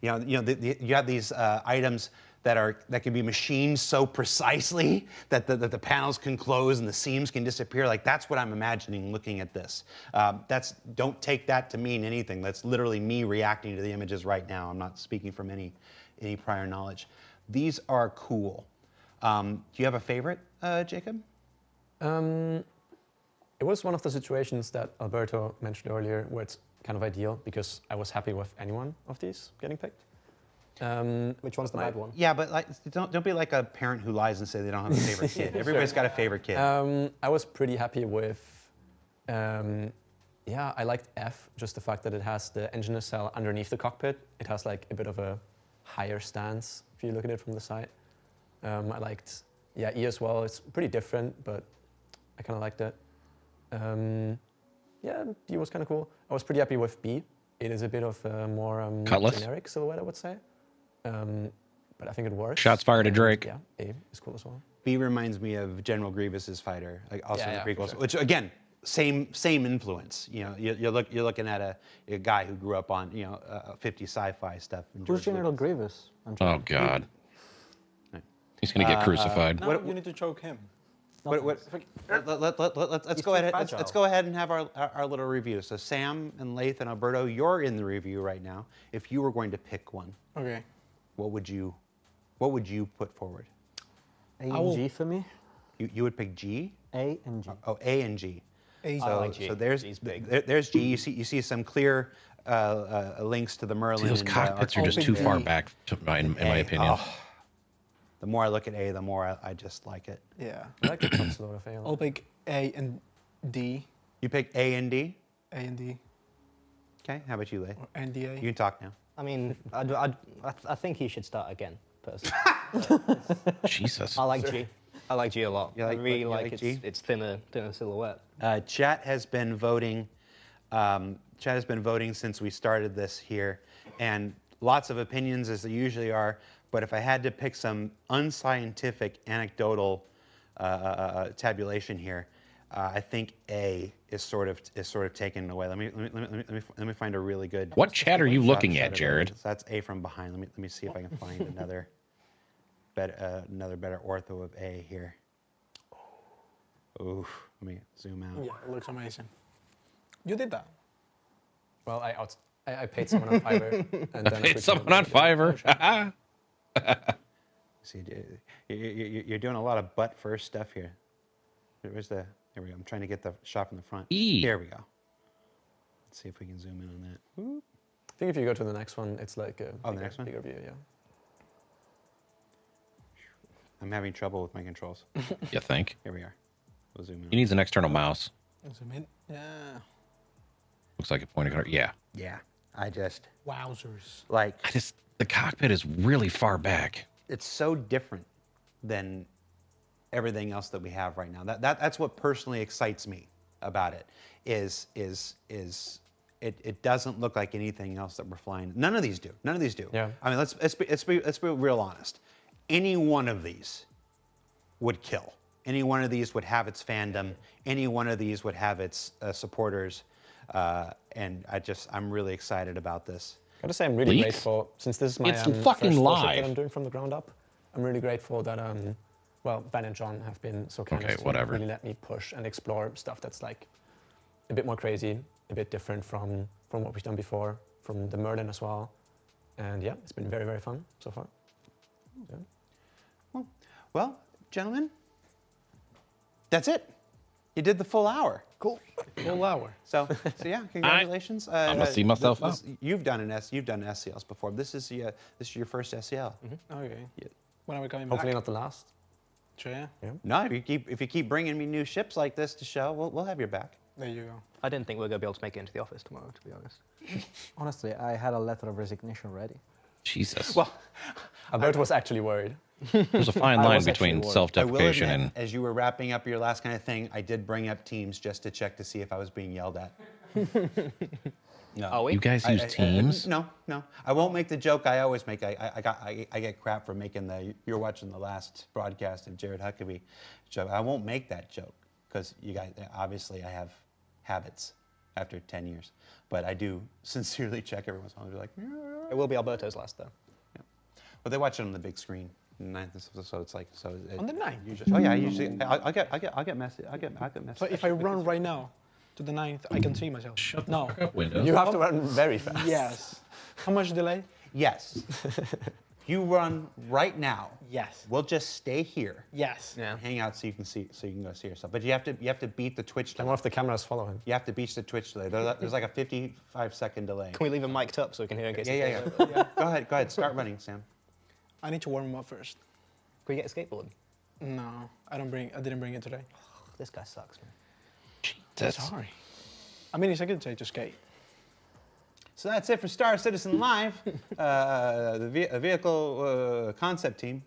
[SPEAKER 2] You have these items that can be machined so precisely that the panels can close and the seams can disappear. Like that's what I'm imagining looking at this. Don't take that to mean anything. That's literally me reacting to the images right now. I'm not speaking from any prior knowledge. These are cool. Do you have a favorite, Jacob?
[SPEAKER 3] It was one of the situations that Alberto mentioned earlier where it's kind of ideal because I was happy with any one of these getting picked.
[SPEAKER 4] Which one's the bad one?
[SPEAKER 2] Yeah, but like, don't be like a parent who lies and say they don't have a favorite kid. Everybody's got a favorite kid.
[SPEAKER 3] I was pretty happy with, I liked F, just the fact that it has the engine nacelle underneath the cockpit. It has like a bit of a higher stance if you look at it from the side. I liked, E as well. It's pretty different, but I kind of liked it. D was kind of cool. I was pretty happy with B. It is a bit of a more generic silhouette, I would say. But I think it works.
[SPEAKER 1] Shots fired at Drake.
[SPEAKER 3] Yeah, A is cool as well.
[SPEAKER 2] B reminds me of General Grievous's fighter, like also
[SPEAKER 3] Yeah,
[SPEAKER 2] the prequels,
[SPEAKER 3] for sure.
[SPEAKER 2] which again, same influence. You know, you're looking at a guy who grew up on 50 sci-fi stuff. And
[SPEAKER 6] Who's
[SPEAKER 2] George
[SPEAKER 6] General
[SPEAKER 2] Lucas.
[SPEAKER 6] Grievous?
[SPEAKER 1] Oh God. He's gonna get crucified.
[SPEAKER 5] Now you need to choke him.
[SPEAKER 2] Let's go ahead. Let's go ahead and have our little review. So Sam and Lath and Alberto, you're in the review right now. If you were going to pick one,
[SPEAKER 5] Okay.
[SPEAKER 2] what would you put forward?
[SPEAKER 6] A and G for me.
[SPEAKER 2] You would pick G.
[SPEAKER 6] A and G.
[SPEAKER 2] Oh, A and G.
[SPEAKER 5] A.
[SPEAKER 2] So,
[SPEAKER 4] I like G.
[SPEAKER 2] so there's
[SPEAKER 4] G's big.
[SPEAKER 2] there's G. You see some clear links to the Merlin.
[SPEAKER 1] Those
[SPEAKER 2] and,
[SPEAKER 1] cockpits are just
[SPEAKER 5] I'll
[SPEAKER 1] too
[SPEAKER 5] pick
[SPEAKER 1] far
[SPEAKER 5] D.
[SPEAKER 1] back, in my
[SPEAKER 2] A.
[SPEAKER 1] opinion.
[SPEAKER 2] Oh. The more I look at A, the more I just like it.
[SPEAKER 5] Yeah.
[SPEAKER 3] I like the console of
[SPEAKER 5] I'll pick A and D.
[SPEAKER 2] You pick A and D.
[SPEAKER 5] A and D.
[SPEAKER 2] Okay. How about you, Lath?
[SPEAKER 5] Or NDA.
[SPEAKER 2] You can talk now.
[SPEAKER 4] I mean, I think he should start again, personally.
[SPEAKER 1] Jesus.
[SPEAKER 4] I like G. I like G a lot.
[SPEAKER 2] You like-
[SPEAKER 4] I really
[SPEAKER 2] you
[SPEAKER 4] like
[SPEAKER 2] like
[SPEAKER 4] its,
[SPEAKER 2] G?
[SPEAKER 4] its thinner silhouette.
[SPEAKER 2] Chat has been voting. Chat has been voting since we started this here, and lots of opinions as there usually are. But if I had to pick some unscientific, anecdotal tabulation here, I think A is sort of taken away. Let me find a really good.
[SPEAKER 1] What chat are you looking
[SPEAKER 2] shot
[SPEAKER 1] at,
[SPEAKER 2] of
[SPEAKER 1] Jared?
[SPEAKER 2] it. So that's A from behind. Let me see if I can find another better ortho of A here. Ooh, let me zoom out.
[SPEAKER 5] Yeah, it looks amazing. You did that.
[SPEAKER 3] Well, I paid someone on Fiverr. And then I
[SPEAKER 1] Paid
[SPEAKER 3] switched
[SPEAKER 1] someone
[SPEAKER 3] to
[SPEAKER 1] on Fiverr.
[SPEAKER 2] See, you're doing a lot of butt first stuff here. Where's the? There we go. I'm trying to get the shot from the front.
[SPEAKER 1] E.
[SPEAKER 2] Here we go. Let's see if we can zoom in on that. Whoop.
[SPEAKER 3] I think if you go to the next one, it's like a
[SPEAKER 2] Oh, the next one?
[SPEAKER 3] bigger view, yeah.
[SPEAKER 2] I'm having trouble with my controls.
[SPEAKER 1] You think?
[SPEAKER 2] Here we are. We'll zoom in.
[SPEAKER 1] He needs an external mouse.
[SPEAKER 5] Zoom in. Yeah.
[SPEAKER 1] Looks like a pointing card. Yeah.
[SPEAKER 2] Yeah. I just
[SPEAKER 5] Wowzers.
[SPEAKER 2] like
[SPEAKER 1] The cockpit is really far back.
[SPEAKER 2] it's so different than everything else that we have right now. That's what personally excites me about it. Is it doesn't look like anything else that we're flying. None of these do. None of these do.
[SPEAKER 3] Yeah.
[SPEAKER 2] I mean, let's be real honest. Any one of these would kill. Any one of these would have its fandom. Any one of these would have its supporters. And I'm really excited about this.
[SPEAKER 3] Gotta say, I'm really
[SPEAKER 1] Leaks?
[SPEAKER 3] grateful, since this is my
[SPEAKER 1] It's
[SPEAKER 3] first
[SPEAKER 1] fucking
[SPEAKER 3] project
[SPEAKER 1] live.
[SPEAKER 3] that I'm doing from the ground up. I'm really grateful that, Ben and John have been so kind
[SPEAKER 1] Okay,
[SPEAKER 3] as to
[SPEAKER 1] whatever.
[SPEAKER 3] really let me push and explore stuff that's like a bit more crazy, a bit different from what we've done before, from the Merlin as well. And yeah, it's been very, very fun so far. Yeah.
[SPEAKER 2] Well, gentlemen, that's it. You did the full hour.
[SPEAKER 5] Cool. Full hour.
[SPEAKER 2] So yeah, congratulations.
[SPEAKER 1] I'm gonna see myself out.
[SPEAKER 2] You've done SCLs before. This is your first SCL.
[SPEAKER 5] Okay. When are we coming
[SPEAKER 3] Hopefully
[SPEAKER 5] back?
[SPEAKER 3] not the last.
[SPEAKER 5] Sure, yeah.
[SPEAKER 2] No, if you keep bringing me new ships like this to show, we'll have your back.
[SPEAKER 5] There you go.
[SPEAKER 4] I didn't think we were going to be able to make it into the office tomorrow, to be honest.
[SPEAKER 6] Honestly, I had a letter of resignation ready.
[SPEAKER 1] Jesus.
[SPEAKER 2] Well,
[SPEAKER 3] Alberto was actually worried.
[SPEAKER 1] There's a fine
[SPEAKER 6] I
[SPEAKER 1] line
[SPEAKER 6] was actually
[SPEAKER 1] between
[SPEAKER 6] worried.
[SPEAKER 2] I will
[SPEAKER 1] self-deprecation
[SPEAKER 2] admit,
[SPEAKER 1] and
[SPEAKER 2] as you were wrapping up your last kind of thing, I did bring up Teams just to check to see if I was being yelled at. No.
[SPEAKER 4] Are we?
[SPEAKER 1] you guys use Teams.
[SPEAKER 2] No. I won't make the joke I always make. I get crap for making you're watching the last broadcast of Jared Huckabee joke. I won't make that joke because you guys, obviously I have habits after 10 years. But I do sincerely check every once in a while. They're like,
[SPEAKER 4] It will be Alberto's last, though.
[SPEAKER 2] but they watch it on the big screen. So it's like
[SPEAKER 5] On the 9th?
[SPEAKER 2] Usually, oh yeah, usually I'll get messy. I'll get messy.
[SPEAKER 5] So if I run right now to the 9th, I can see myself. No.
[SPEAKER 1] Windows.
[SPEAKER 3] You have to run very fast.
[SPEAKER 5] Yes. How much delay?
[SPEAKER 2] Yes. You run right now.
[SPEAKER 5] Yes.
[SPEAKER 2] We'll just stay here.
[SPEAKER 5] Yes.
[SPEAKER 4] Yeah.
[SPEAKER 2] Hang out so you can go see yourself. But you have to beat the Twitch
[SPEAKER 3] And
[SPEAKER 2] delay.
[SPEAKER 3] what if the cameras follow him?
[SPEAKER 2] You have to beat the Twitch delay. There's like a 55-second delay.
[SPEAKER 4] Can we leave him mic'd up so we can hear in case
[SPEAKER 2] Yeah. Go ahead. Start running, Sam.
[SPEAKER 5] I need to warm him up first.
[SPEAKER 4] Can we get a skateboard?
[SPEAKER 5] No, I didn't bring it today.
[SPEAKER 4] This guy sucks, man.
[SPEAKER 1] Jesus.
[SPEAKER 5] Sorry. I mean, it's a good day to skate.
[SPEAKER 2] So that's it for Star Citizen Live, the vehicle concept team.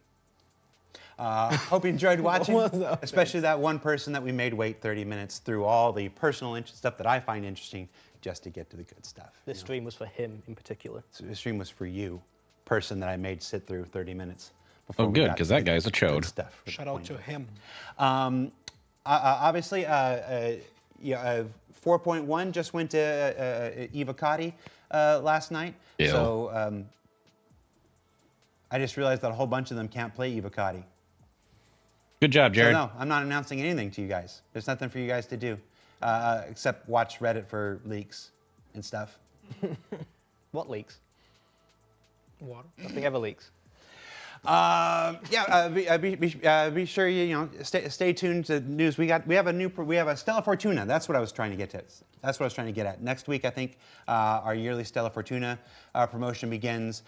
[SPEAKER 2] Hope you enjoyed watching, especially that one person that we made wait 30 minutes through all the personal stuff that I find interesting just to get to the good stuff.
[SPEAKER 4] This stream was for him in particular.
[SPEAKER 2] So the stream was for you, person that I made sit through 30 minutes. before
[SPEAKER 1] Oh,
[SPEAKER 2] we
[SPEAKER 1] good,
[SPEAKER 2] got
[SPEAKER 1] because
[SPEAKER 2] to
[SPEAKER 1] that
[SPEAKER 2] the
[SPEAKER 1] guy's a
[SPEAKER 2] good
[SPEAKER 1] chode.
[SPEAKER 2] Stuff
[SPEAKER 5] Shout out to him.
[SPEAKER 2] Obviously, 4.1 just went to Evocati last night.
[SPEAKER 1] Ew.
[SPEAKER 2] So I just realized that a whole bunch of them can't play Evocati.
[SPEAKER 1] Good job, Jared.
[SPEAKER 2] So no, I'm not announcing anything to you guys. There's nothing for you guys to do except watch Reddit for leaks and stuff.
[SPEAKER 4] What leaks?
[SPEAKER 5] Water.
[SPEAKER 4] Nothing ever leaks.
[SPEAKER 2] Be sure you stay tuned to news. We have a Stella Fortuna. That's what I was trying to get to. That's what I was trying to get at. Next week, I think our yearly Stella Fortuna promotion begins.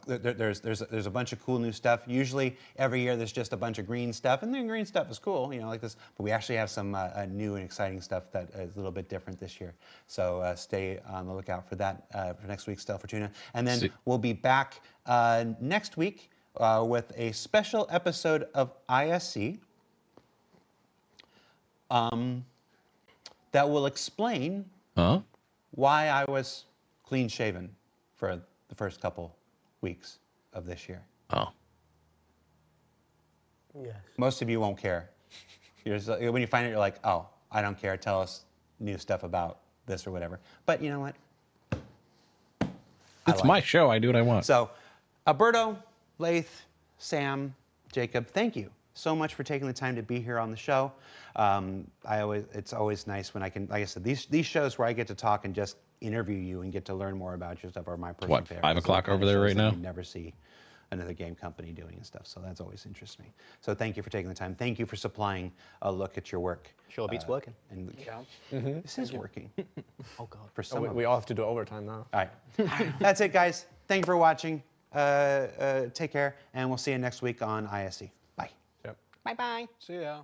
[SPEAKER 2] There's a bunch of cool new stuff. Usually every year there's just a bunch of green stuff, and the green stuff is cool, like this. But we actually have some new and exciting stuff that is a little bit different this year. So stay on the lookout for that for next week's Stella Fortuna, and then we'll be back next week. With a special episode of ISC that will explain why I was clean shaven for the first couple weeks of this year.
[SPEAKER 1] Oh.
[SPEAKER 3] Yes.
[SPEAKER 2] Most of you won't care. When you find it, you're like, oh, I don't care. Tell us new stuff about this or whatever. But you know what?
[SPEAKER 1] It's my show. I do what I want.
[SPEAKER 2] So, Alberto, Laith, Sam, Jacob, thank you so much for taking the time to be here on the show. It's always nice when I can, like I said, these shows where I get to talk and just interview you and get to learn more about your stuff are my personal favorite.
[SPEAKER 1] 5 o'clock over there right now?
[SPEAKER 2] You never see another game company doing and stuff, so that's always interests me. So thank you for taking the time. Thank you for supplying a look at your work.
[SPEAKER 4] Sure beats working.
[SPEAKER 2] And
[SPEAKER 5] Yeah.
[SPEAKER 2] this is working.
[SPEAKER 4] Oh, God.
[SPEAKER 2] For some of
[SPEAKER 3] We all have to do overtime now.
[SPEAKER 2] All right. That's it, guys. Thank you for watching. Take care, and we'll see you next week on ISC. Bye.
[SPEAKER 3] Yep.
[SPEAKER 4] Bye-bye.
[SPEAKER 5] See ya.